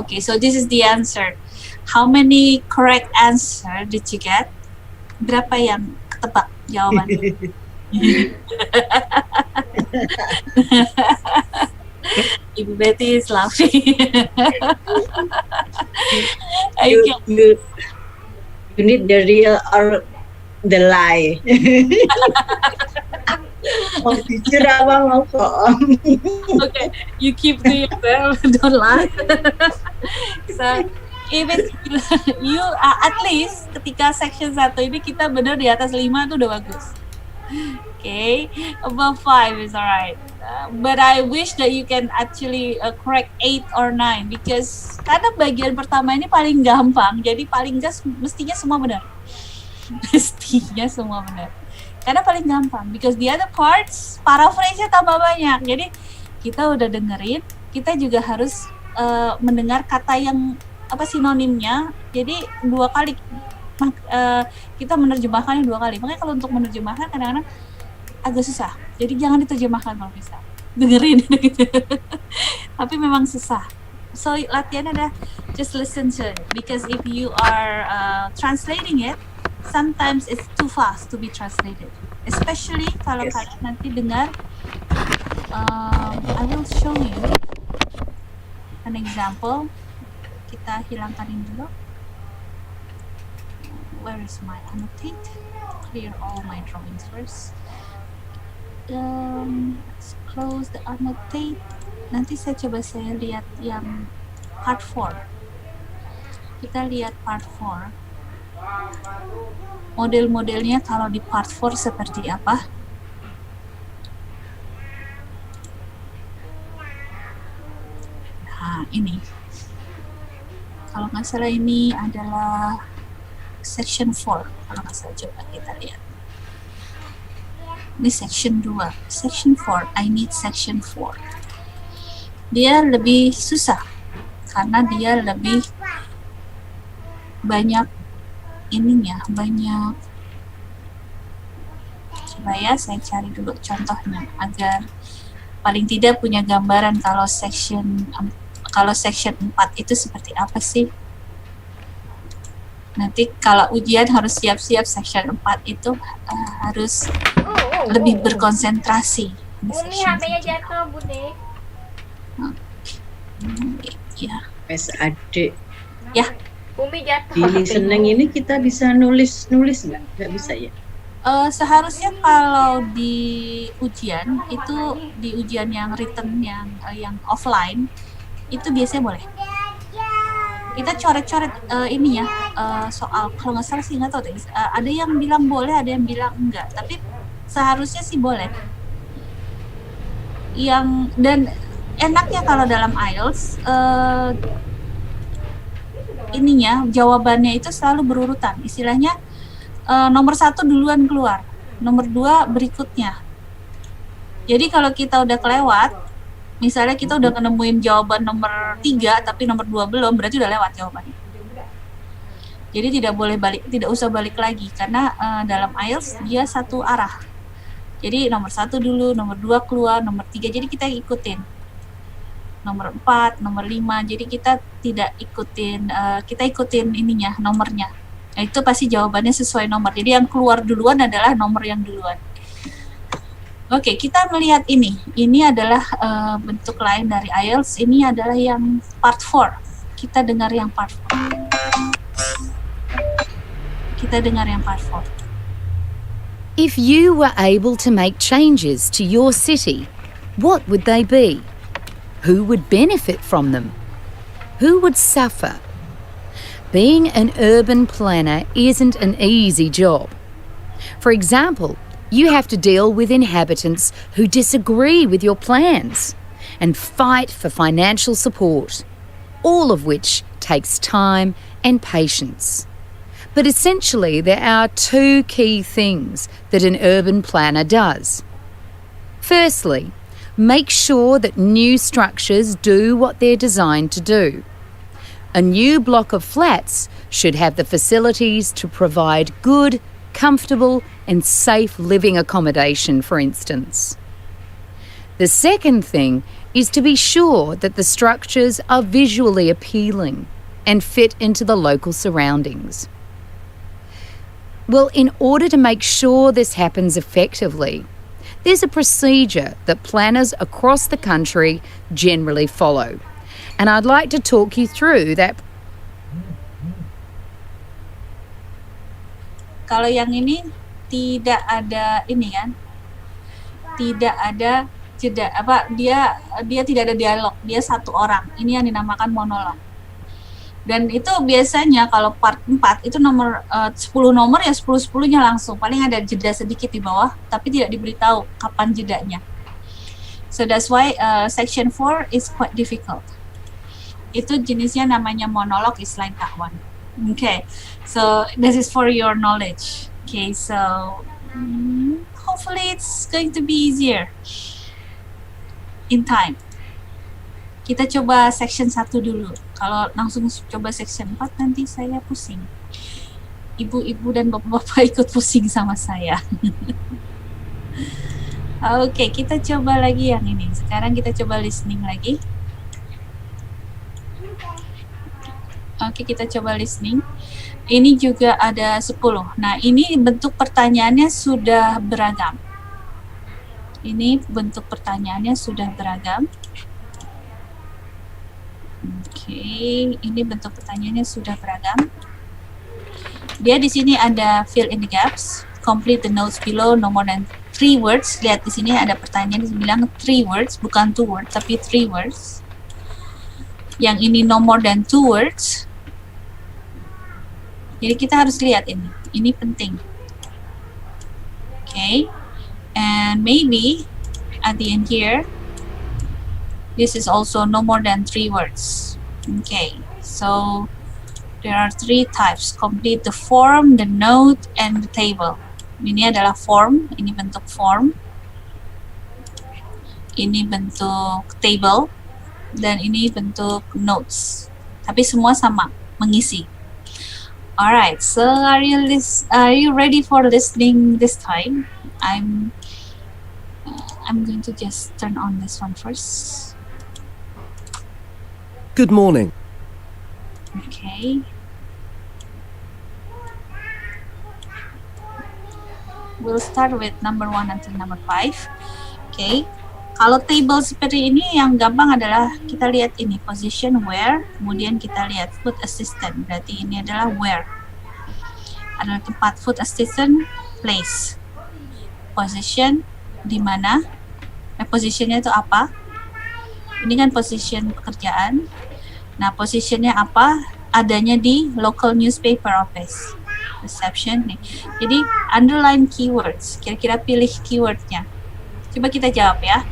Okay, so this is the answer. How many correct answer did you get? Berapa yang ketebak jawabannya? Ibu Betty is laughing. You need the real or the lie. Mau jujur apa mau bohong? Okay, you keep to yourself, don't lie. So, even you at least ketika section 1 ini kita benar di atas 5 tuh udah bagus. Okay, above 5 is alright. But I wish that you can actually correct 8 or 9 because karena bagian pertama ini paling gampang, jadi paling gas mestinya semua benar. Mestinya semua benar. Karena paling gampang, because the other parts paraphrase-nya tambah banyak. Jadi kita udah dengerin, kita juga harus mendengar kata yang apa sinonimnya. Jadi 2 kali kita menerjemahkannya 2 kali. Makanya kalau untuk menerjemahkan kadang-kadang agak susah. Jadi jangan diterjemahkan kalau bisa. Dengerin gitu. Tapi memang susah. So latihannya adalah just listen to it, because if you are translating it, sometimes it's too fast to be translated. Especially kalau kalian nanti dengar, I will show you an example. Kita hilangkan ini dulu. Where is my annotate? Clear all my drawings first. Let's close the annotate. Nanti saya lihat yang part 4. Kita lihat part 4. Model-modelnya kalau di part 4 seperti apa? Nah, ini. Kalau nggak salah ini adalah section 4. Kalau nggak salah, coba kita lihat. Ini section 2. Section 4. I need section 4. Dia lebih susah karena dia lebih banyak ininya, banyak. Coba ya, saya cari dulu contohnya agar paling tidak punya gambaran kalau section 4 itu seperti apa sih. Nanti kalau ujian harus siap-siap section 4 itu harus lebih berkonsentrasi. Umi HP-nya jatuh, Bude. Ya. Wes adik. Ya. Umi jatuh. Di listening ini kita bisa nulis nggak? Nggak bisa ya? Seharusnya kalau di ujian itu, di ujian yang written yang offline itu biasanya boleh. Kita coret-coret ini ya, soal kalau nggak salah sih nggak tahu deh. Ada yang bilang boleh, ada yang bilang enggak. Tapi seharusnya sih boleh. Dan enaknya kalau dalam IELTS ininya jawabannya itu selalu berurutan. Istilahnya nomor 1 duluan keluar, nomor 2 berikutnya. Jadi kalau kita udah kelewat, misalnya kita udah nemuin jawaban nomor 3 tapi nomor 2 belum, berarti udah lewat jawabannya. Jadi tidak usah balik lagi karena dalam IELTS dia satu arah. Jadi nomor 1 dulu, nomor 2 keluar, nomor 3. Jadi kita ikutin. Nomor 4, nomor 5. Jadi kita tidak ikutin, kita ikutin ininya, nomornya. Nah, itu pasti jawabannya sesuai nomor. Jadi yang keluar duluan adalah nomor yang duluan. Oke, kita melihat ini. Ini adalah bentuk lain dari IELTS. Ini adalah yang part 4. Kita dengar yang part 4. Kita dengar yang part 4. If you were able to make changes to your city, what would they be? Who would benefit from them? Who would suffer? Being an urban planner isn't an easy job. For example, you have to deal with inhabitants who disagree with your plans and fight for financial support, all of which takes time and patience. But essentially, there are 2 key things that an urban planner does. Firstly, make sure that new structures do what they're designed to do. A new block of flats should have the facilities to provide good, comfortable and safe living accommodation, for instance. The second thing is to be sure that the structures are visually appealing and fit into the local surroundings. Well, in order to make sure this happens effectively, there's a procedure that planners across the country generally follow. And I'd like to talk you through that. Kalau yang ini tidak ada ini kan, tidak ada jeda, dia tidak ada dialog, dia satu orang. Ini yang dinamakan monolog. Dan itu biasanya kalau part 4 itu nomor 10 nomor ya 10-10-nya langsung. Paling ada jeda sedikit di bawah, tapi tidak diberitahu kapan jedanya. So that's why section 4 is quite difficult. Itu jenisnya namanya monolog, is like that one. Okay, so this is for your knowledge. Okay, so hopefully it's going to be easier in time. Kita coba section 1 dulu. Kalau langsung coba section 4 nanti saya pusing. Ibu-ibu dan bapak-bapak ikut pusing sama saya. Oke, kita coba lagi yang ini. Sekarang kita coba listening lagi. Oke, kita coba listening. Ini juga ada 10. Nah, ini bentuk pertanyaannya sudah beragam. Ini bentuk pertanyaannya sudah beragam. Oke, ini bentuk pertanyaannya sudah beragam. Dia di sini ada fill in the gaps, complete the notes below, no more than 3 words. Lihat di sini ada pertanyaan yang bilang 3 words, bukan 2 words, tapi 3 words. Yang ini no more than 2 words. Jadi kita harus lihat ini penting. Okay, and maybe at the end here, this is also no more than 3 words. Okay, so there are 3 types. Complete the form, the note, and the table. Ini adalah form, ini bentuk form. Ini bentuk table, dan ini bentuk notes. Tapi semua sama, mengisi. Alright, so are you ready for listening this time? I'm going to just turn on this one first. Good morning. Okay. We'll start with number 1 until number 5. Okay. Kalau table seperti ini yang gampang adalah kita lihat ini position where, kemudian kita lihat food assistant. Berarti ini adalah where. Adalah tempat, food assistant place. Position di mana? Positionnya itu apa? Ini kan position pekerjaan. Nah, positionnya apa? Adanya di local newspaper office. Reception nih. Jadi underline keywords. Kira-kira pilih keywordnya. Coba kita jawab ya.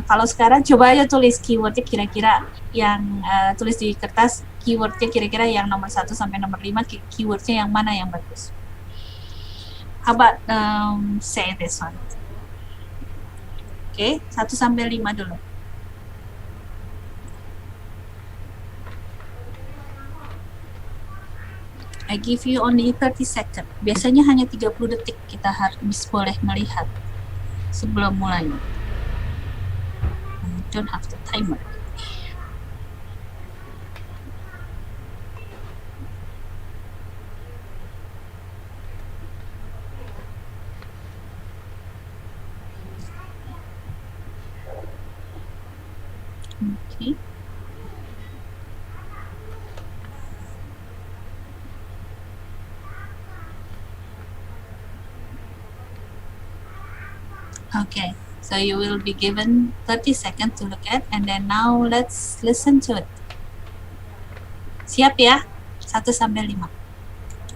Kalau sekarang coba aja tulis keywordnya kira-kira yang tulis di kertas, keywordnya kira-kira yang nomor 1 sampai nomor 5, keywordnya yang mana yang bagus. How about say this one? Oke, 1 sampai 5 dulu. I give you only 30 seconds. Biasanya hanya 30 detik kita harus boleh melihat sebelum mulai. Don't have the timer. Okay. Okay. So you will be given 30 seconds to look at, and then now let's listen to it. Siap ya? 1 sampai 5.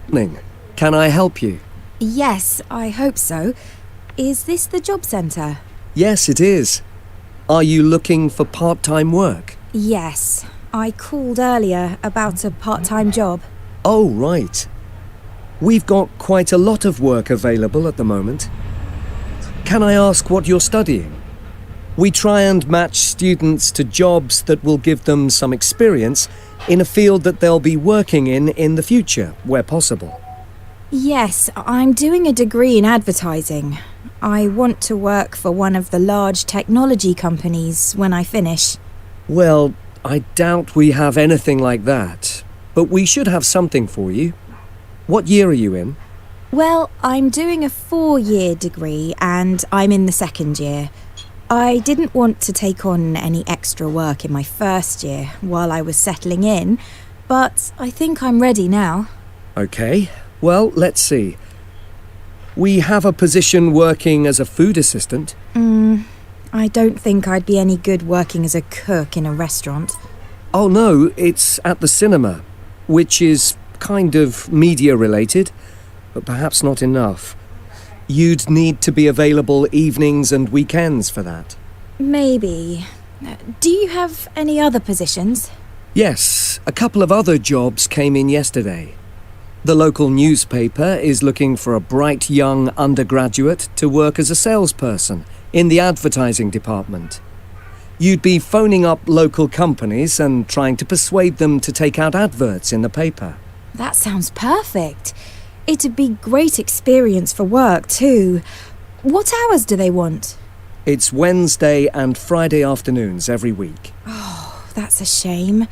Morning. Can I help you? Yes, I hope so. Is this the job centre? Yes, it is. Are you looking for part-time work? Yes. I called earlier about a part-time job. Oh, right. We've got quite a lot of work available at the moment. Can I ask what you're studying? We try and match students to jobs that will give them some experience in a field that they'll be working in the future, where possible. Yes, I'm doing a degree in advertising. I want to work for one of the large technology companies when I finish. Well, I doubt we have anything like that, but we should have something for you. What year are you in? Well, I'm doing a 4-year degree and I'm in the 2nd year. I didn't want to take on any extra work in my 1st year while I was settling in, but I think I'm ready now. Okay, well, let's see. We have a position working as a food assistant. I don't think I'd be any good working as a cook in a restaurant. Oh no, it's at the cinema, which is kind of media related, but perhaps not enough. You'd need to be available evenings and weekends for that. Maybe. Do you have any other positions? Yes, a couple of other jobs came in yesterday. The local newspaper is looking for a bright young undergraduate to work as a salesperson in the advertising department. You'd be phoning up local companies and trying to persuade them to take out adverts in the paper. That sounds perfect. It'd be great experience for work too. What hours do they want? It's Wednesday and Friday afternoons every week. Oh, that's a shame.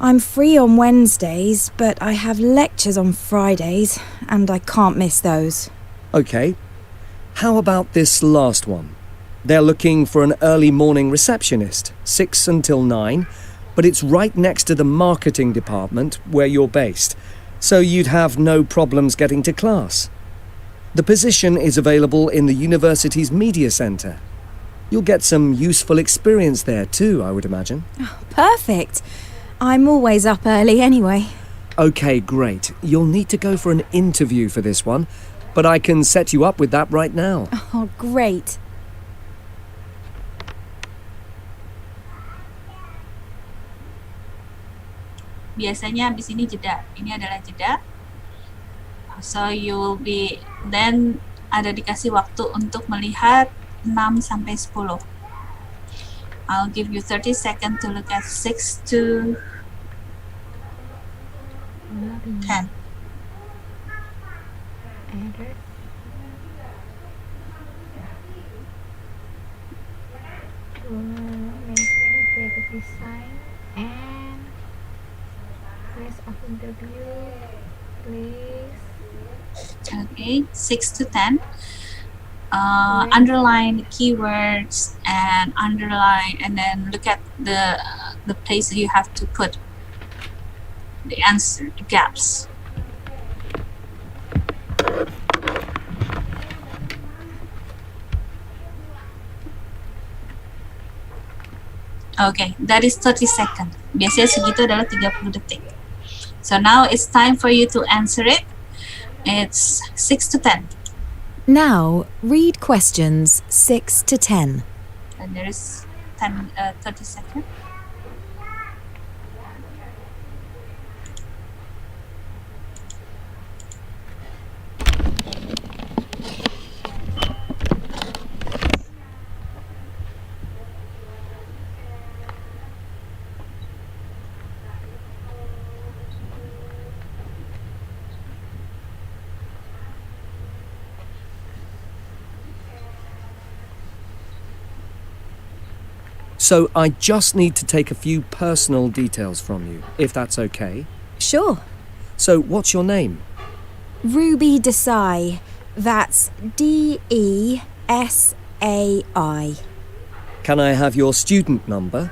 I'm free on Wednesdays, but I have lectures on Fridays, and I can't miss those. Okay. How about this last one? They're looking for an early morning receptionist, 6 until 9, but it's right next to the marketing department where you're based, so you'd have no problems getting to class. The position is available in the university's media centre. You'll get some useful experience there too, I would imagine. Oh, perfect. I'm always up early anyway. Okay, great. You'll need to go for an interview for this one, but I can set you up with that right now. Oh, great. Biasanya habis ini jeda. Ini adalah jeda. So you will be then ada dikasih waktu untuk melihat 6 sampai 10. I'll give you 30 seconds to look at 6 to 10. Design and place of interview, please. Okay, 6 to 10. Underline keywords and underline, and then look at the place you have to put the answer, the gaps. Okay, that is 30 seconds. Biasanya segitu adalah 30 detik. So now it's time for you to answer it. It's 6 to 10. Now, read questions 6 to 10. And there is 30 seconds. So I just need to take a few personal details from you, if that's okay. Sure. So what's your name? Ruby Desai. That's Desai. Can I have your student number?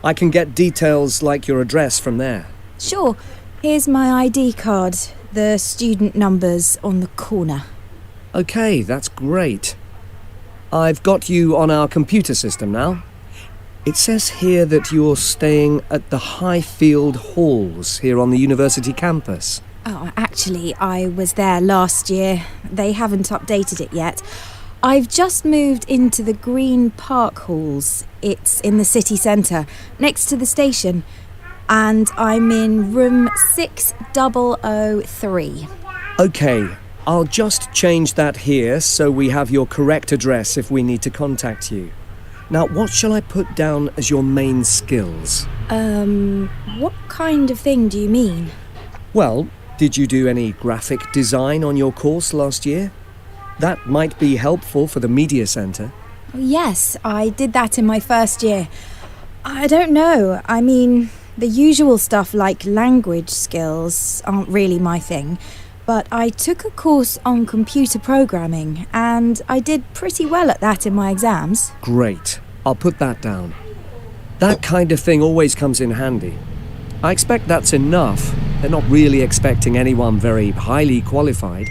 I can get details like your address from there. Sure. Here's my ID card. The student number's on the corner. Okay, that's great. I've got you on our computer system now. It says here that you're staying at the Highfield Halls here on the university campus. Oh, actually, I was there last year. They haven't updated it yet. I've just moved into the Green Park Halls. It's in the city centre, next to the station. And I'm in room 6003. Okay, I'll just change that here so we have your correct address if we need to contact you. Now, what shall I put down as your main skills? What kind of thing do you mean? Well, did you do any graphic design on your course last year? That might be helpful for the media centre. Yes, I did that in my first year. I don't know. I mean, the usual stuff like language skills aren't really my thing. But I took a course on computer programming, and I did pretty well at that in my exams. Great. I'll put that down. That kind of thing always comes in handy. I expect that's enough. They're not really expecting anyone very highly qualified.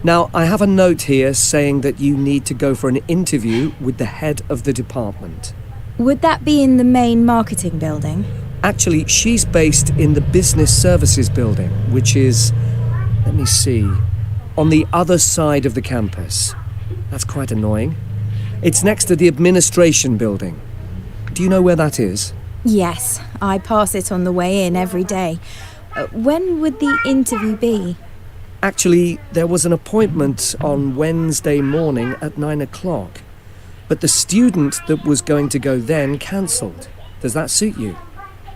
Now, I have a note here saying that you need to go for an interview with the head of the department. Would that be in the main marketing building? Actually, she's based in the Business Services building, which is, let me see, on the other side of the campus. That's quite annoying. It's next to the administration building. Do you know where that is? Yes, I pass it on the way in every day. When would the interview be? Actually, there was an appointment on Wednesday morning at 9 o'clock. But the student that was going to go then cancelled. Does that suit you?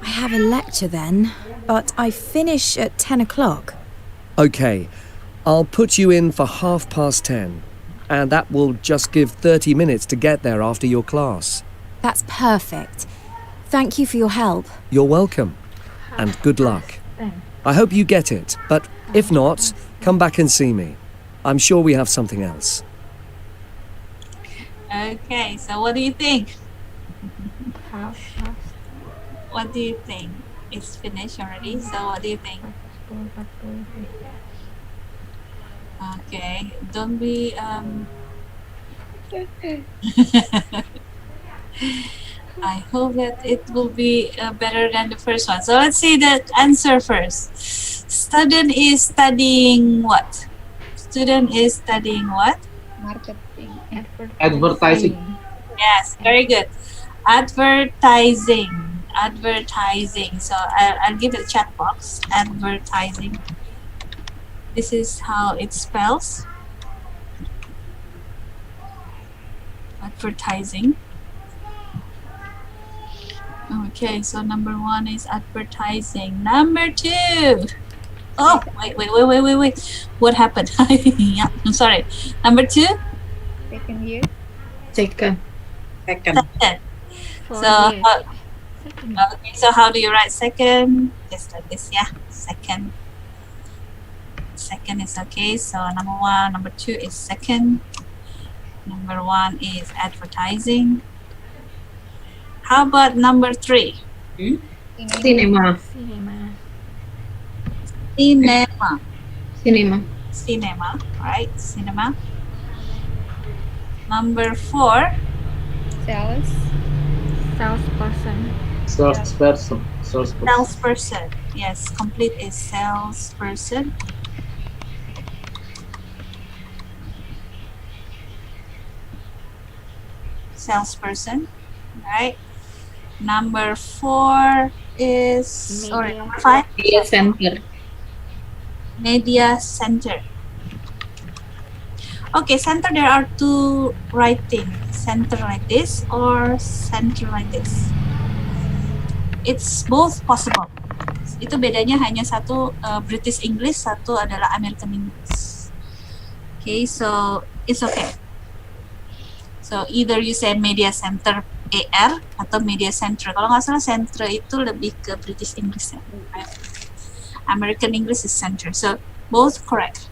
I have a lecture then, but I finish at 10 o'clock. Okay, I'll put you in for 10:30. And that will just give 30 minutes to get there after your class. That's perfect. Thank you for your help. You're welcome. And good luck. I hope you get it, but if not, come back and see me. I'm sure we have something else. Okay, so what do you think? What do you think? It's finished already, so what do you think? Okay, don't be I hope that it will be better than the first one. So let's see the answer first. Student is studying what? Student is studying what? Marketing. Advertising. Yes, very good. Advertising. Advertising. So I'll give it a chat box. Advertising. This is how it spells. Advertising. Okay, so number 1 is advertising. Number 2. Oh, wait. What happened? Yeah, I'm sorry. Number 2? Second year. Second. So, okay, so how do you write second? Just like this, yeah. Second. Second is okay. So number 1, number 2 is second. Number 1 is advertising. How about number 3? Cinema. Cinema, right? Cinema. Number 4. Salesperson. Salesperson. Yes, complete is salesperson. Salesperson, right? Number 4 is, or number 5? Media center. Media center. Okay, center, there are 2 writing. Center like this or center like this. It's both possible. Itu bedanya hanya satu British English, satu adalah American English. Okay, so it's okay. So either you say media center AR atau media center. Kalau nggak salah center itu lebih ke British English ya. American English is center. So both correct.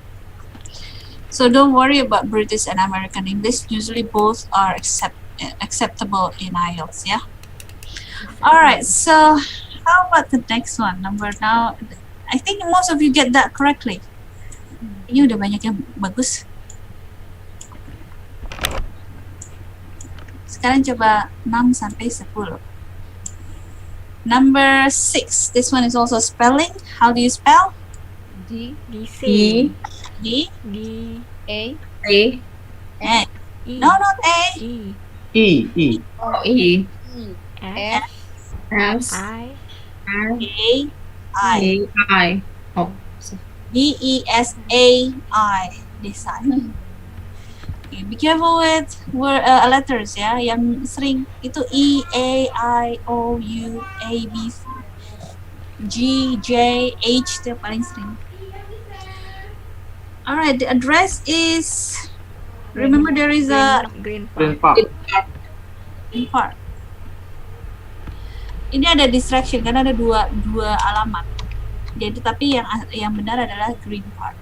So don't worry about British and American English. Usually both are acceptable in IELTS, yeah. All right. So how about the next one? Now, I think most of you get that correctly. Ini udah banyak yang bagus. Sekarang coba 6 sampai 10. Number 6. This one is also spelling. How do you spell? D A A. No, not A. E. S A. I. Oh. DESAI. Design. Okay, be careful with letters ya. Yang sering itu E, A, I, O, U, A, B, C, G, J, H itu yang paling sering. Alright, the address is, remember there is a Green Park. Green Park. Ini ada distraction karena ada dua alamat. Jadi tapi yang benar adalah Green Park.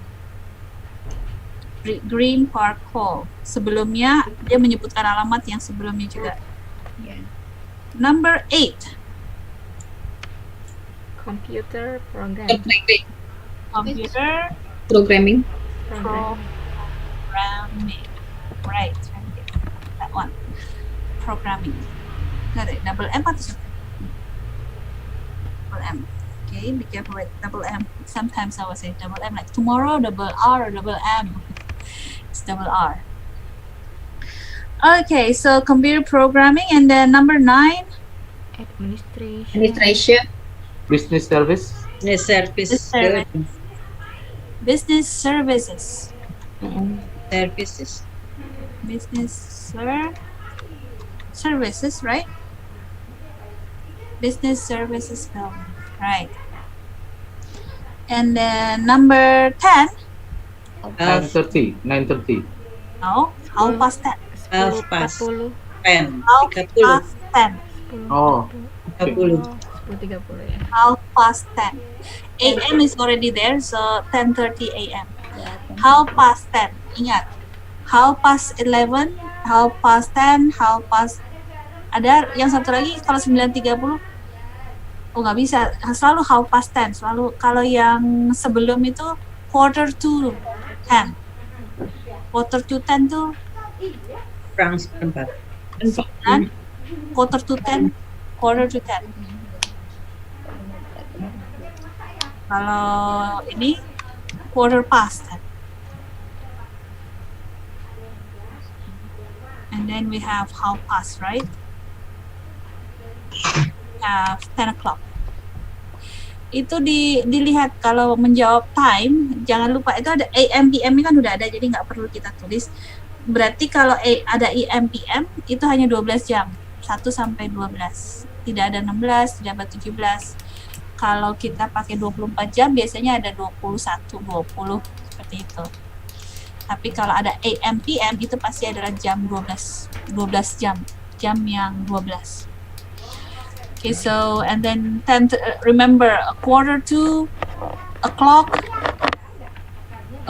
Green Park Hall. Sebelumnya dia menyebutkan alamat yang sebelumnya juga. Number 8. Computer program. Computer Programming. Make. Right. That one. Programming. Got it. Double M atau siapa? Double M. Okay, be careful with double M. Sometimes I will say double M, like tomorrow, double R or double M. It's double R. Okay, so computer programming, and then number 9. Administration. Business service. Business service. Service. Business services. Services. Business services, right? Business services building, right? And then number 10. 9:30. 9:30. No, half past 10. Half past 10. Half 30. past 10. Oh. 30. 10.30 ya. Half past 10. AM is already there, so 10:30 AM. Half past 10. Ingat. Half past 11, half past 10, half past. Ada yang satu lagi kalau 9:30. Oh, nggak bisa. Selalu half past 10. Selalu kalau yang sebelum itu quarter to 10. Quarter to 10 tuh Kurang seperempat. 9. Quarter to 10. Quarter to 10. Kalau ini quarter past 10. And then we have half past, right? Have 10 o'clock. Itu dilihat kalau menjawab time, jangan lupa itu ada AM PM ini kan udah ada, jadi nggak perlu kita tulis. Berarti kalau ada AM PM itu hanya 12 jam, 1 sampai 12. Tidak ada 16, tidak ada 17. Kalau kita pakai 24 jam biasanya ada 21, 20 seperti itu. Tapi kalau ada AM PM itu pasti adalah jam 12 jam yang 12. Okay, so and then 10 remember a quarter to, a clock,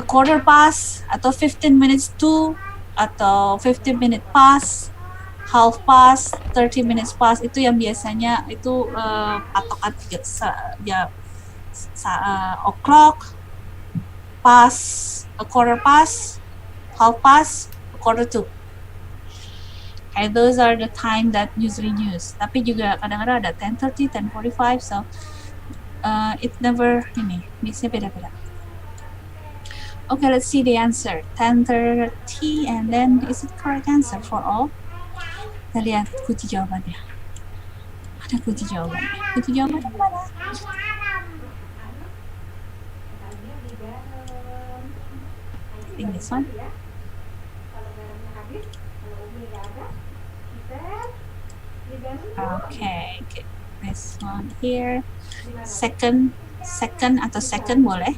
a quarter past, atau 15 minutes to, atau 15 minutes past, half past, 30 minutes past, itu yang biasanya itu patokan o'clock, past, a quarter past, half past, a quarter to. Okay, those are the time that usually used. Tapi juga kadang-kadang ada 10:30, 10:45, so it never ini, biasanya beda-beda. Okay, let's see the answer. 10:30, and then is it correct answer for all? Kita lihat kunci jawabannya. Ada kunci jawabannya. Kunci jawabannya mana? I think this one. Okay, get this one here. Second atau second boleh.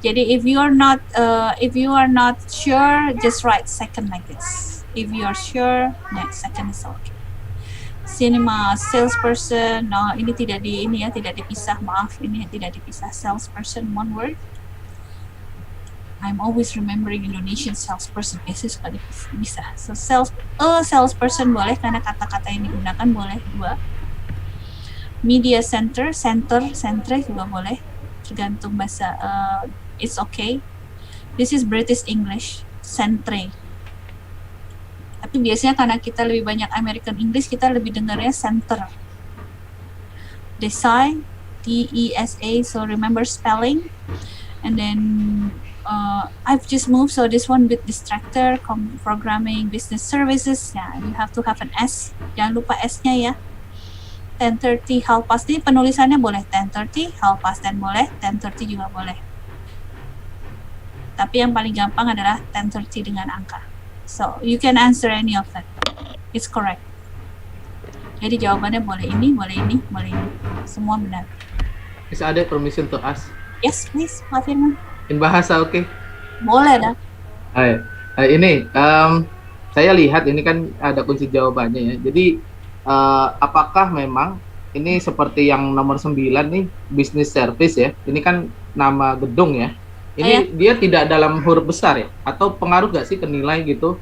Jadi if you are not sure, just write second like this. If you are sure, second is okay. Cinema, salesperson. No, ini tidak dipisah. Maaf, ini tidak dipisah. Salesperson, one word. I'm always remembering Indonesian salesperson. Biasanya suka dipisah. So salesperson boleh karena kata-kata yang digunakan boleh 2. Media center juga boleh. Tergantung bahasa. It's okay. This is British English. Centre. Tapi biasanya karena kita lebih banyak American English, kita lebih dengarnya center. Design, DESA. So remember spelling. And then I've just moved, so this one with distractor, programming, business services. Ya, you have to have an S. Jangan lupa S-nya ya. 10:30, half past. Ini penulisannya boleh 10:30, half past 10 boleh, 10:30 juga boleh. Tapi yang paling gampang adalah 10:30 dengan angka. So you can answer any of that. It's correct. Jadi jawabannya boleh ini, boleh ini, boleh ini. Semua benar. Is ada permission to ask? Yes, please, Pak Firman. In bahasa oke? Okay? Boleh dah. Ini saya lihat ini kan ada kunci jawabannya ya. Jadi apakah memang ini seperti yang nomor 9 nih, business service ya? Ini kan nama gedung ya. Ini dia tidak dalam huruf besar ya? Atau pengaruh nggak sih ke nilai gitu?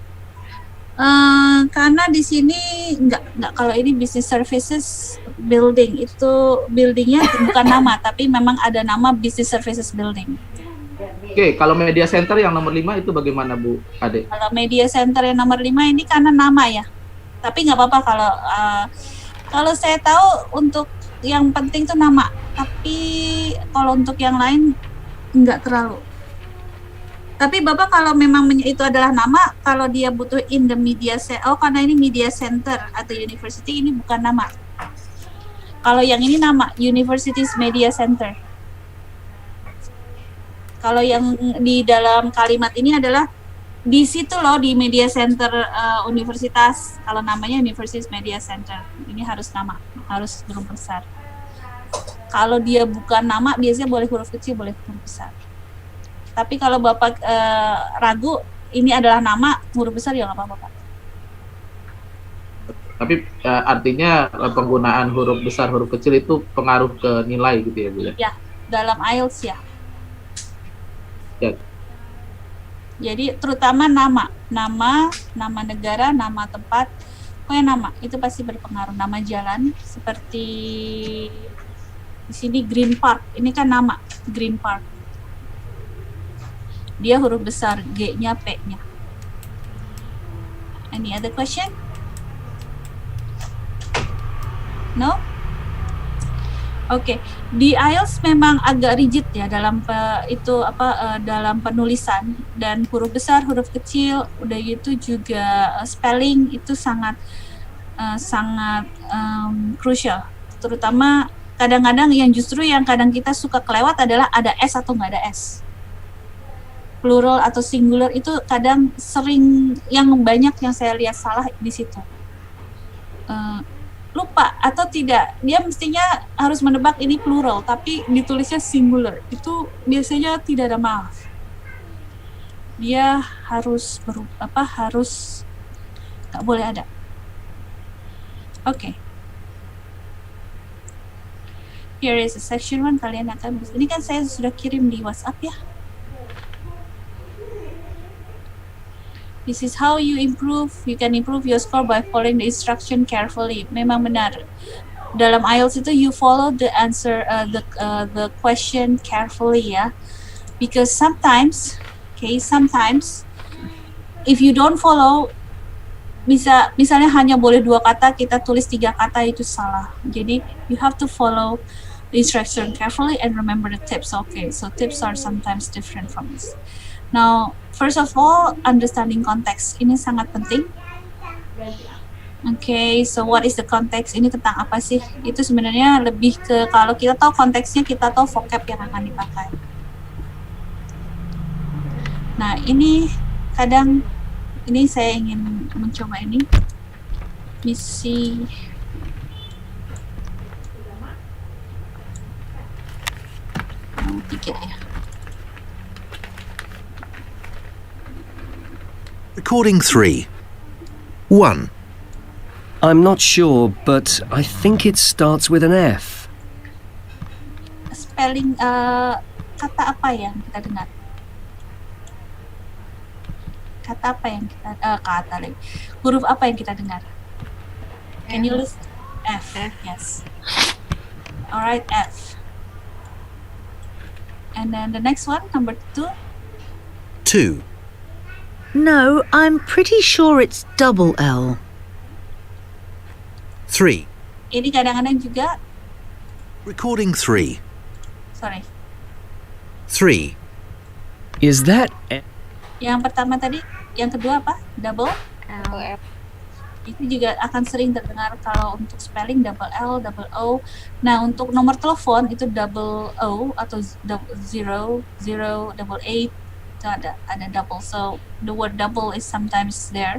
Karena di sini nggak, kalau ini business services building, itu buildingnya bukan nama, tapi memang ada nama business services building. Oke, kalau media center yang nomor 5 itu bagaimana Bu Ade? Kalau media center yang nomor 5 ini karena nama ya. Tapi nggak apa-apa kalau saya tahu untuk yang penting tuh nama. Tapi kalau untuk yang lain nggak terlalu. Tapi Bapak kalau memang itu adalah nama, kalau dia butuh in the media karena ini media center atau university, ini bukan nama. Kalau yang ini nama, Universities Media Center. Kalau yang di dalam kalimat ini adalah di situ loh, di media center universitas. Kalau namanya Universities Media Center, ini harus nama, harus huruf besar. Kalau dia bukan nama, biasanya boleh huruf kecil, boleh huruf besar. Tapi kalau Bapak ragu, ini adalah nama, huruf besar ya nggak apa-apa, Pak. Tapi artinya penggunaan huruf besar, huruf kecil itu pengaruh ke nilai gitu ya Bu ya? Ya, dalam IELTS ya. Ya. Jadi terutama nama negara, nama tempat, pokoknya nama itu pasti berpengaruh. Nama jalan seperti di sini Green Park, ini kan nama Green Park. Dia huruf besar, G-nya, P-nya. Any other question? No? Oke, di IELTS memang agak rigid ya dalam dalam penulisan, dan huruf besar, huruf kecil, udah gitu juga spelling itu sangat crucial. Terutama kadang-kadang yang kadang kita suka kelewat adalah ada S atau nggak ada S. Plural atau singular itu kadang sering yang banyak yang saya lihat salah di situ. Lupa atau tidak, dia mestinya harus menebak ini plural tapi ditulisnya singular, itu biasanya tidak ada maaf. Dia harus harus nggak boleh ada. Oke. Here is a section 1, kalian akan ini kan saya sudah kirim di WhatsApp ya. This is how you can improve your score by following the instruction carefully. Memang benar. Dalam IELTS itu you follow the answer, the question carefully ya. Because sometimes if you don't follow, misalnya hanya boleh 2 kata, kita tulis 3 kata, itu salah. Jadi you have to follow the instruction carefully and remember the tips. Okay, so tips are sometimes different from this. Now, first of all, understanding context. Ini sangat penting. Okay, so what is the context? Ini tentang apa sih? Itu sebenarnya lebih ke kalau kita tahu konteksnya, kita tahu vocab yang akan dipakai. Nah, ini kadang ini saya ingin mencoba ini. Misi dikit ya. Recording 3. 1. I'm not sure, but I think it starts with an F. Spelling kata apa yang kita dengar? Huruf apa yang kita dengar? Can you list? F. Yes. Alright, F. And then the next one, number 2. 2. No, I'm pretty sure it's double L. 3. Ini kadang-kadang juga. Recording 3. Sorry. 3. Is that Yang pertama tadi, yang kedua apa? Double L. Itu juga akan sering terdengar kalau untuk spelling double L, double O. Nah, untuk nomor telepon itu double O atau double 0, double 8. Itu ada double, so the word double is sometimes there.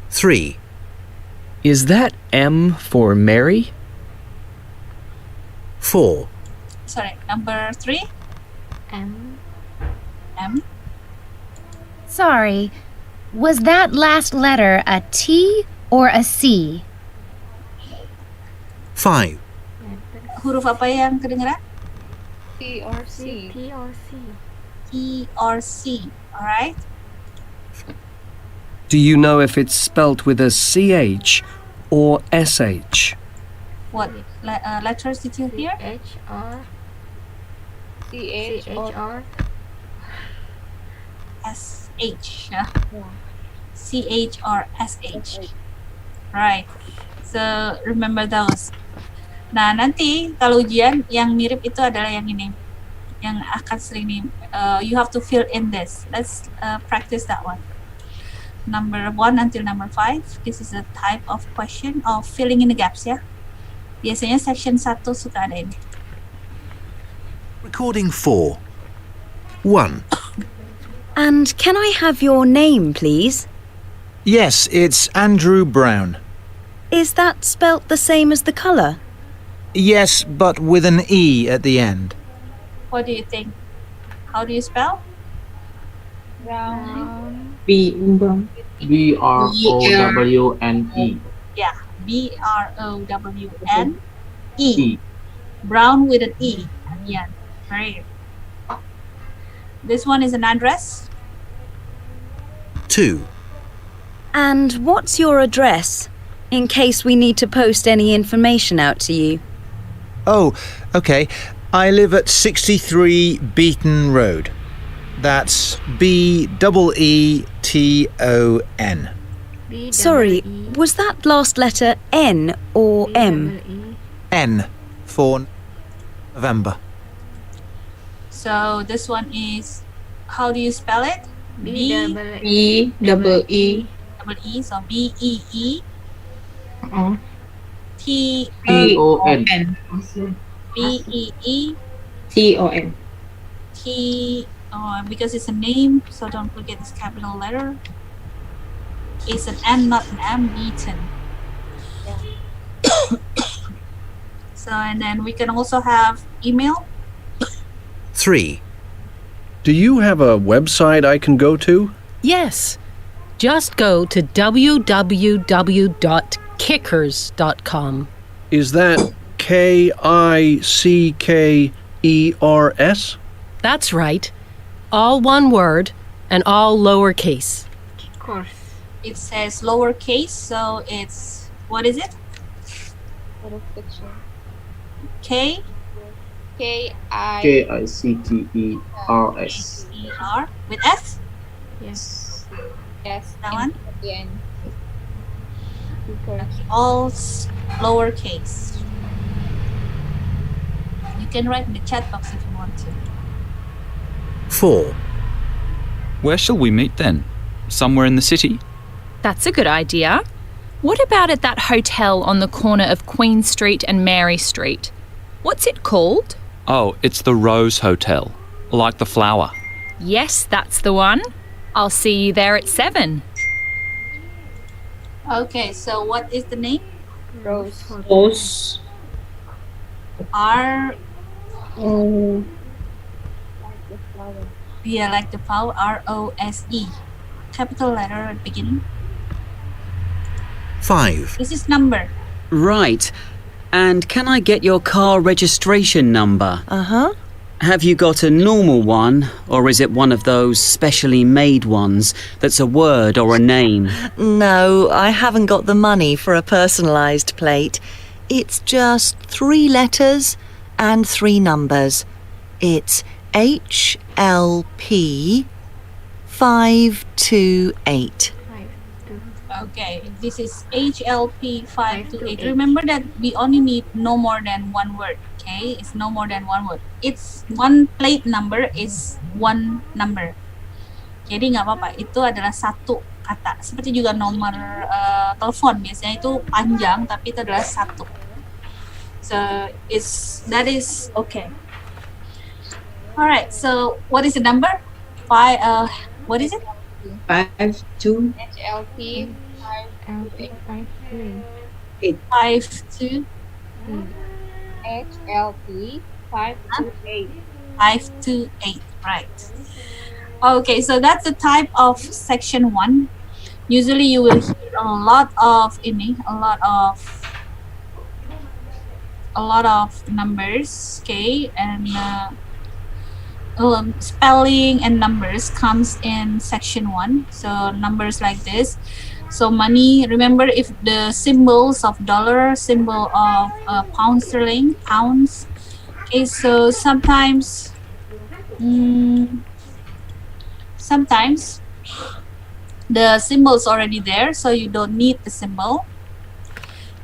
3. Is that M for Mary? 4. Sorry, number 3. M. Sorry, was that last letter a T or a C? 5. Huruf apa yang kedengeran? T or C. T or C. Alright. Do you know if it's spelt with a CH or SH? What letters did you hear? H or CH or SH. Yeah. CH or SH. Right. So remember those. Nah, nanti kalau ujian yang mirip itu adalah yang ini. Yang akan sering nih. You have to fill in this. Let's practice that one. Number 1 until number 5. This is a type of question of filling in the gaps ya. Biasanya section 1 suka ada ini. Recording 4. 1. And can I have your name, please? Yes, it's Andrew Brown. Is that spelt the same as the colour? Yes, but with an E at the end. What do you think? How do you spell? Brown. B-R-O-W-N-E. Yeah, B-R-O-W-N-E. Brown with an E at the end. Right. This one is an address. 2. And what's your address, in case we need to post any information out to you? Oh, okay. I live at 63 Beaton Road. That's B-E-E-T-O-N. Sorry, was that last letter N or M? N for November. So this one is, how do you spell it? E double E So B-E-E T-O-N. B-E-E T-O-N. T, because it's a name, so don't forget this capital letter. It's an N, not an M, Beaton. So, and then we can also have email. 3. Do you have a website I can go to? Yes. Just go to www.kickers.com. Is that Kickers? That's right. All one word and all lowercase. Of course. It says lowercase, so it's, what is it? K? K-I-C-T-E-R-S. E-R with S? Yes. Yes. That one? Again. All lowercase. You can write in the chat box if you want to. 4. Where shall we meet then? Somewhere in the city? That's a good idea. What about at that hotel on the corner of Queen Street and Mary Street? What's it called? Oh, it's the Rose Hotel. Like the flower. Yes, that's the one. I'll see you there at 7. Okay, so what is the name? Rose. Rose. R. Oh. Yeah, like the flower. R-O-S-E. Capital letter at the beginning. 5. This is number. Right. And can I get your car registration number? Uh-huh. Have you got a normal one, or is it one of those specially made ones that's a word or a name? No, I haven't got the money for a personalised plate. It's just 3 letters and 3 numbers. It's HLP 528. Okay, this is HLP 528. Remember that we only need no more than one word. Okay, it's no more than one word. It's one plate number is one number. Jadi nggak apa-apa. Itu adalah satu kata. Seperti juga nomor telepon biasanya itu panjang, tapi itu adalah satu. So that is okay. Alright. So what is the number? What is it? 5-2. HLP 528. 5-2. HLP 528. 528, right. Okay, so that's the type of section 1. Usually you will hear a lot of numbers, okay, and spelling and numbers comes in section 1. So numbers like this. So money, remember if the symbols of dollar, symbol of pound sterling, pounds. Okay, so sometimes Sometimes the symbol's already there, so you don't need the symbol.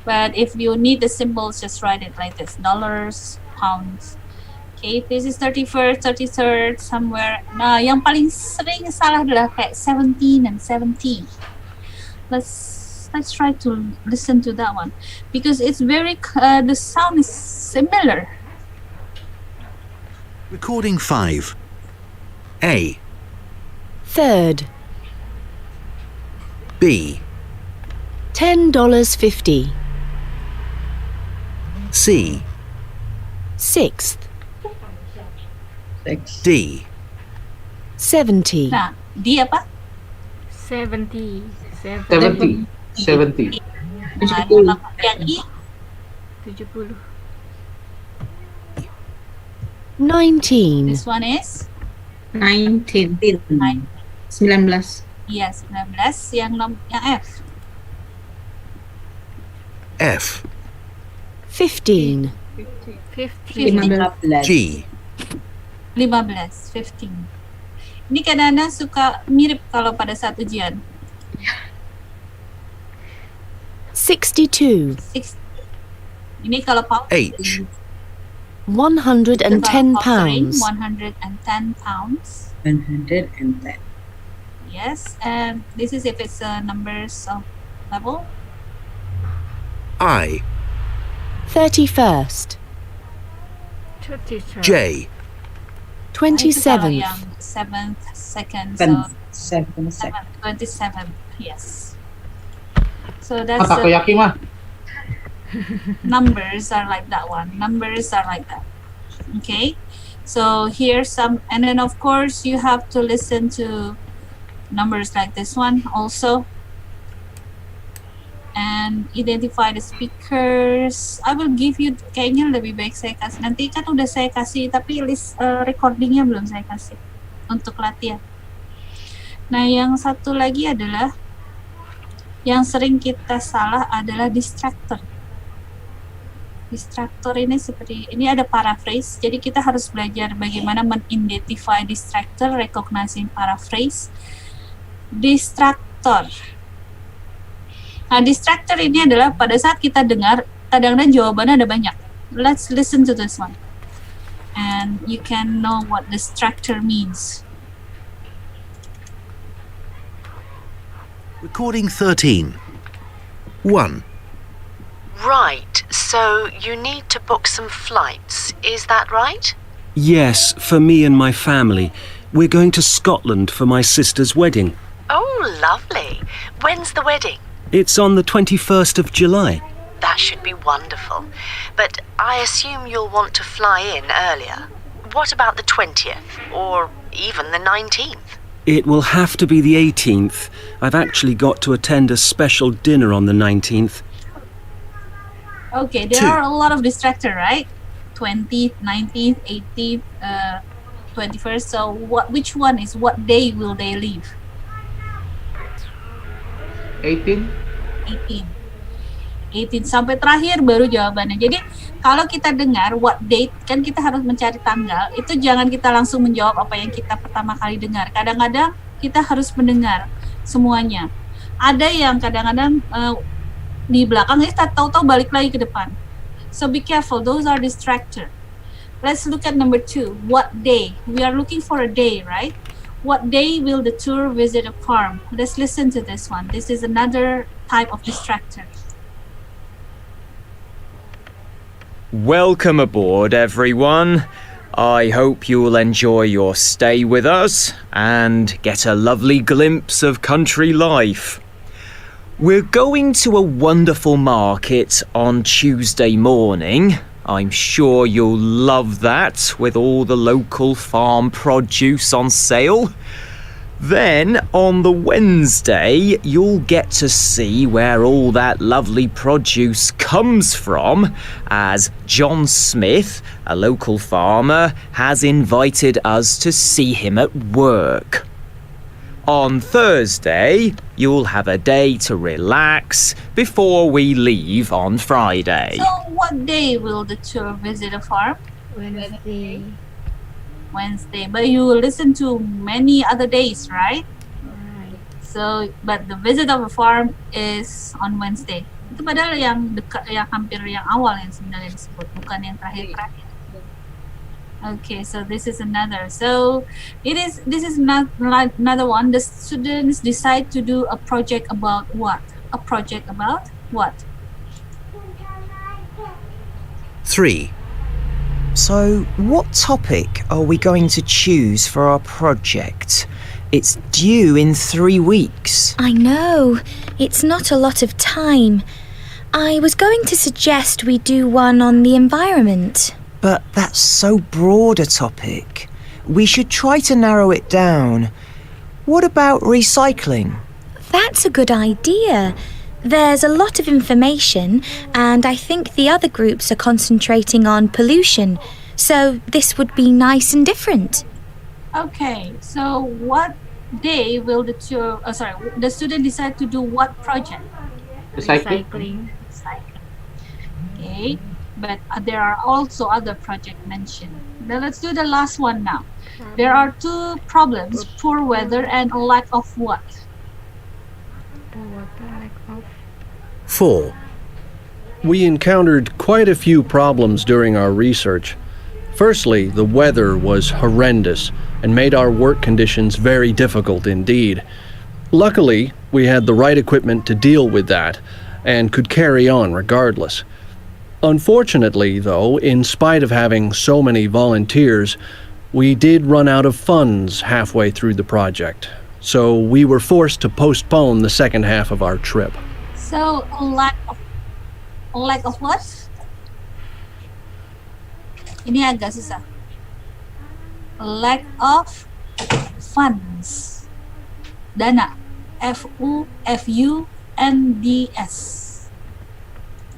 But if you need the symbols, just write it like this: dollars, pounds. Okay, this is 31st, 33rd, somewhere. Nah, yang paling sering salah adalah kayak 17 and 70. Let's try to listen to that one because it's very the sound is similar. Recording 5. A. Third. B. $10.50. C. Sixth. D. 70. Nah, D apa? 70. 70. 70. Yang I 70. 19. This one is 19. 19. iya 19. Yang F. F. 15. 15. G. 15. 15. Ini kadang-kadang suka mirip kalau pada saat ujian. 62. Ini kalau pound. H. 110 pounds. 110 pounds. 110. Yes, and this is if it's numbers of level. I. 31st. J. 27th. Yang 7th, 2nd, so 27th, yes. So that's Takoyaki mah. numbers are like that one. Numbers are like that. Okay, so here's some, and then of course you have to listen to numbers like this one also, and identify the speakers. I will give you, kayaknya lebih baik saya kasih, nanti kan udah saya kasih tapi list recordingnya belum saya kasih untuk latihan. Nah, yang satu lagi adalah yang sering kita salah adalah distractor. Distractor ini seperti, ini ada paraphrase, jadi kita harus belajar bagaimana mengidentify distractor, recognizing paraphrase. Distractor. Nah, distractor ini adalah pada saat kita dengar, kadang-kadang jawabannya ada banyak. Let's listen to this one. And you can know what distractor means. Recording 13. 1. Right, so you need to book some flights, is that right? Yes, for me and my family. We're going to Scotland for my sister's wedding. Oh, lovely. When's the wedding? It's on the 21st of July. That should be wonderful. But I assume you'll want to fly in earlier. What about the 20th, or even the 19th? It will have to be the 18th. I've actually got to attend a special dinner on the 19th. Okay, there are a lot of distractor, right? 20th, 19th, 18th, 21st. So which one is, what day will they leave? 18. 18 sampai terakhir baru jawabannya. Jadi kalau kita dengar what date, kan kita harus mencari tanggal. Itu jangan kita langsung menjawab apa yang kita pertama kali dengar. Kadang-kadang kita harus mendengar semuanya. Ada yang kadang-kadang di belakang kita tahu-tahu balik lagi ke depan. So be careful, those are distractor. Let's look at number 2. What day? We are looking for a day, right? What day will the tour visit a farm? Let's listen to this one. This is another type of distractor. Welcome aboard, everyone. I hope you'll enjoy your stay with us and get a lovely glimpse of country life. We're going to a wonderful market on Tuesday morning. I'm sure you'll love that with all the local farm produce on sale. Then on the Wednesday, you'll get to see where all that lovely produce comes from, as John Smith, a local farmer, has invited us to see him at work. On Thursday, you'll have a day to relax before we leave on Friday. So what day will the tour visit a farm? Wednesday. Wednesday. But you listen to many other days, right? So, but the visit of a farm is on Wednesday. Itu padahal yang dekat, yang hampir yang awal yang sebenarnya disebut, bukan yang terakhir-terakhir. Okay, so this is another. So this is not another one. The students decide to do a project about what? A project about what? 3. So, what topic are we going to choose for our project? It's due in 3 weeks. I know. It's not a lot of time. I was going to suggest we do one on the environment. But that's so broad a topic. We should try to narrow it down. What about recycling? That's a good idea. There's a lot of information, and I think the other groups are concentrating on pollution, so this would be nice and different. Okay, so what day will the student decide to do what project? Recycling. Okay, but there are also other projects mentioned. Now let's do the last one now. There are 2 problems, poor weather and a lack of what? 4. We encountered quite a few problems during our research. Firstly, the weather was horrendous and made our work conditions very difficult indeed. Luckily, we had the right equipment to deal with that and could carry on regardless. Unfortunately, though, in spite of having so many volunteers, we did run out of funds halfway through the project, so we were forced to postpone the second half of our trip. So a lack of what? Ini agak susah. A lack of funds. Dana. Funds.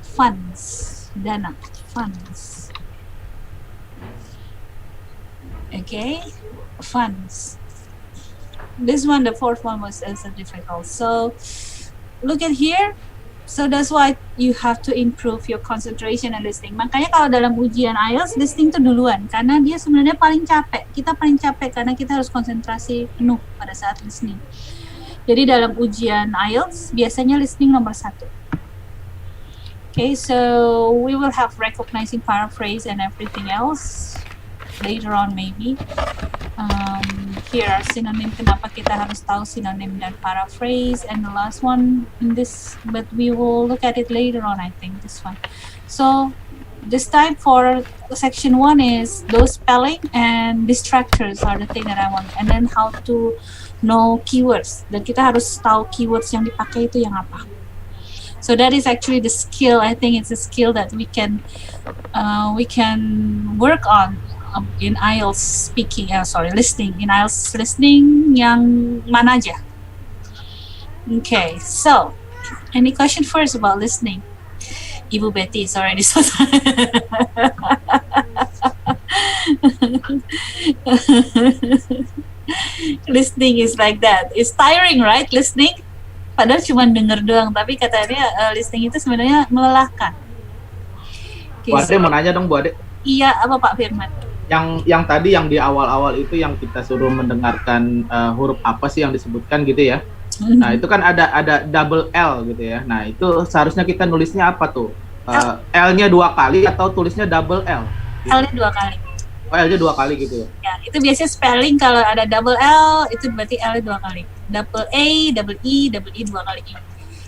Funds. Dana. Funds. Okay. Funds. This one, the fourth one, was also difficult. So look at here. So that's why you have to improve your concentration and listening. Makanya kalau dalam ujian IELTS, listening itu duluan. Karena dia sebenarnya paling capek. Kita paling capek karena kita harus konsentrasi penuh pada saat listening. Jadi dalam ujian IELTS, biasanya listening nomor 1. Okay, so we will have recognizing paraphrase and everything else later on maybe. Here are synonym. Kenapa kita harus tahu synonym dan paraphrase, and the last one in this, but we will look at it later on, I think, this one. So this time for section 1 is those spelling and distractors are the thing that I want, and then how to know keywords. Dan kita harus tahu keywords yang dipakai itu yang apa. So that is actually the skill. I think it's a skill that we can work on in IELTS listening. In IELTS listening yang mana aja? Okay, so any question first about listening? Ibu Betty is already so listening is like that. It's tiring, right? Listening? Padahal cuma denger doang, tapi katanya listening itu sebenarnya melelahkan. Bu Ade mau nanya dong, Bu Ade. Iya, apa Pak Firman? Yang tadi yang di awal-awal itu yang kita suruh mendengarkan huruf apa sih yang disebutkan gitu ya. Nah, itu kan ada double L gitu ya. Nah, itu seharusnya kita nulisnya apa tuh? L-nya 2 kali atau tulisnya double L? L-nya 2 kali. Oh, L-nya 2 kali gitu ya. Ya, itu biasanya spelling kalau ada double L itu berarti L-nya 2 kali. Double A, double E 2 kali E.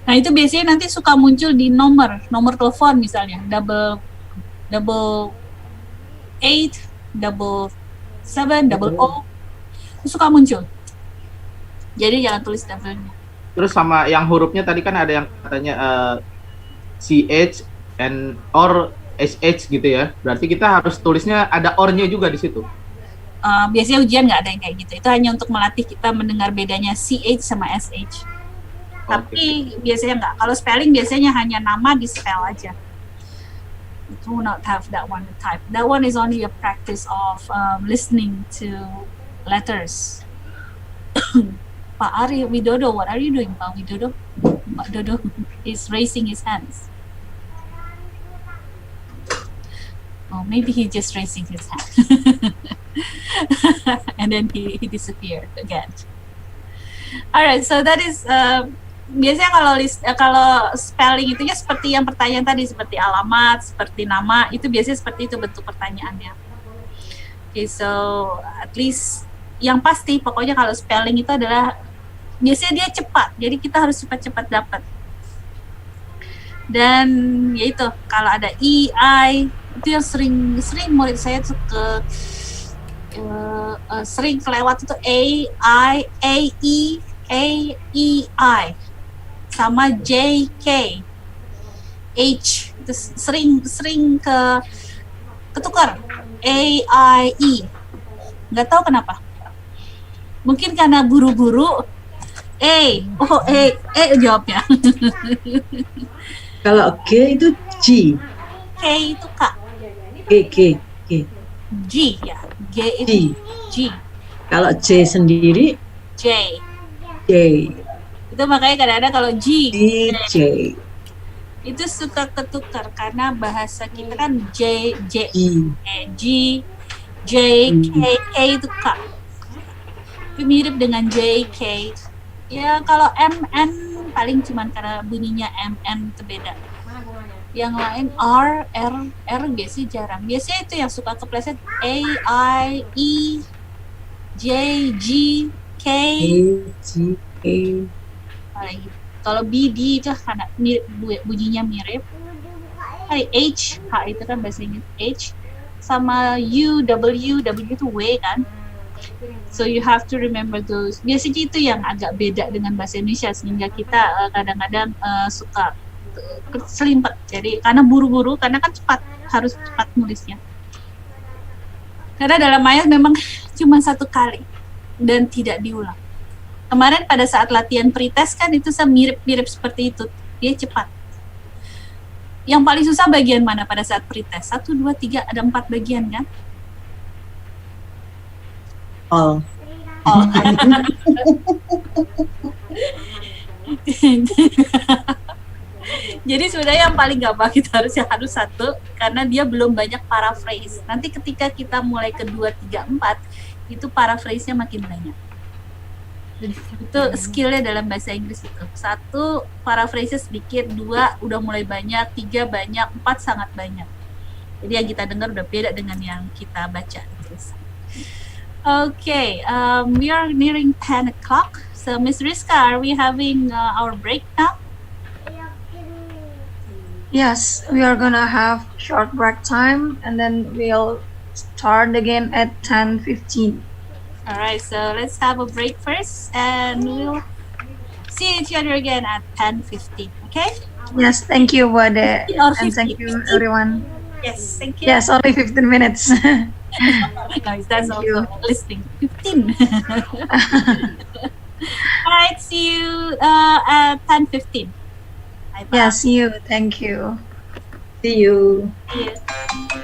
Nah, itu biasanya nanti suka muncul di nomor telepon misalnya. Double 8, double 7, double O, itu suka muncul. Jadi jangan tulis double-nya. Terus sama yang hurufnya tadi kan ada yang katanya CH and or SH gitu ya. Berarti kita harus tulisnya ada or-nya juga di situ. Biasanya ujian nggak ada yang kayak gitu. Itu hanya untuk melatih kita mendengar bedanya CH sama SH. Tapi biasanya nggak. Kalau spelling biasanya hanya nama di spell aja. It will not have that one to type. That one is only a practice of listening to letters. Pak Ari Widodo, what are you doing, Pak Widodo? Pak Dodo is raising his hands. Oh, maybe he just raising his hand. And then he disappeared again. Alright, so that is biasanya kalau spelling itu ya seperti yang pertanyaan tadi, seperti alamat, seperti nama, itu biasanya seperti itu bentuk pertanyaannya. Okay, so at least yang pasti pokoknya kalau spelling itu adalah biasanya dia cepat, jadi kita harus cepat-cepat dapat. Dan yaitu kalau ada I itu yang sering murid saya tuh sering kelewat itu A E I sama J K H itu sering ketukar A I E, nggak tahu kenapa, mungkin karena buru-buru jawabnya. Kalau G itu G. K itu K. G. G ya. G itu G. Kalau J sendiri J. Itu makanya kadang-kadang kalau G itu suka ketukar karena bahasa kita kan G, J, K itu K. Itu mirip dengan J, K. Ya kalau M, N paling cuman karena bunyinya M, N itu beda. Yang lain R gak sih jarang. Biasanya itu yang suka kepleset A, I, E, J, G, K. Kalau B, D itu karena mirip, bunyinya mirip. H itu kan bahasa Inggris H. Sama U, W itu W kan. So you have to remember those. Biasanya itu yang agak beda dengan bahasa Indonesia sehingga kita kadang-kadang suka selimpet. Jadi karena buru-buru, karena kan harus cepat nulisnya. Karena dalam IELTS memang cuma satu kali dan tidak diulang. Kemarin pada saat latihan pretest kan itu mirip seperti itu. Dia cepat. Yang paling susah bagian mana pada saat pretest? 1, 2, 3, ada 4 bagian kan? All. Jadi sebenarnya yang paling gampang itu harus satu, karena dia belum banyak paraphrase. Nanti ketika kita mulai ke 2, 3, 4 itu paraphrase-nya makin banyak. Itu skillnya dalam bahasa Inggris itu. 1 paraphrase sedikit, 2 udah mulai banyak, 3 banyak, 4 sangat banyak. Jadi yang kita dengar udah beda dengan yang kita baca. Okay, we are nearing 10 o'clock. So, Miss Rizka, are we having our break now? Yes, we are gonna have short break time and then we'll start again at 10:15. Alright, so let's have a break first and we'll see each other again at 10:15, okay? Yes, thank you, Wade. Or And thank you, everyone. Yes, thank you. Yes, only 15 minutes. Nice, that's also listening. 15. Alright, see you at 10:15. Bye-bye. Yeah, see you. Thank you. See you. See you.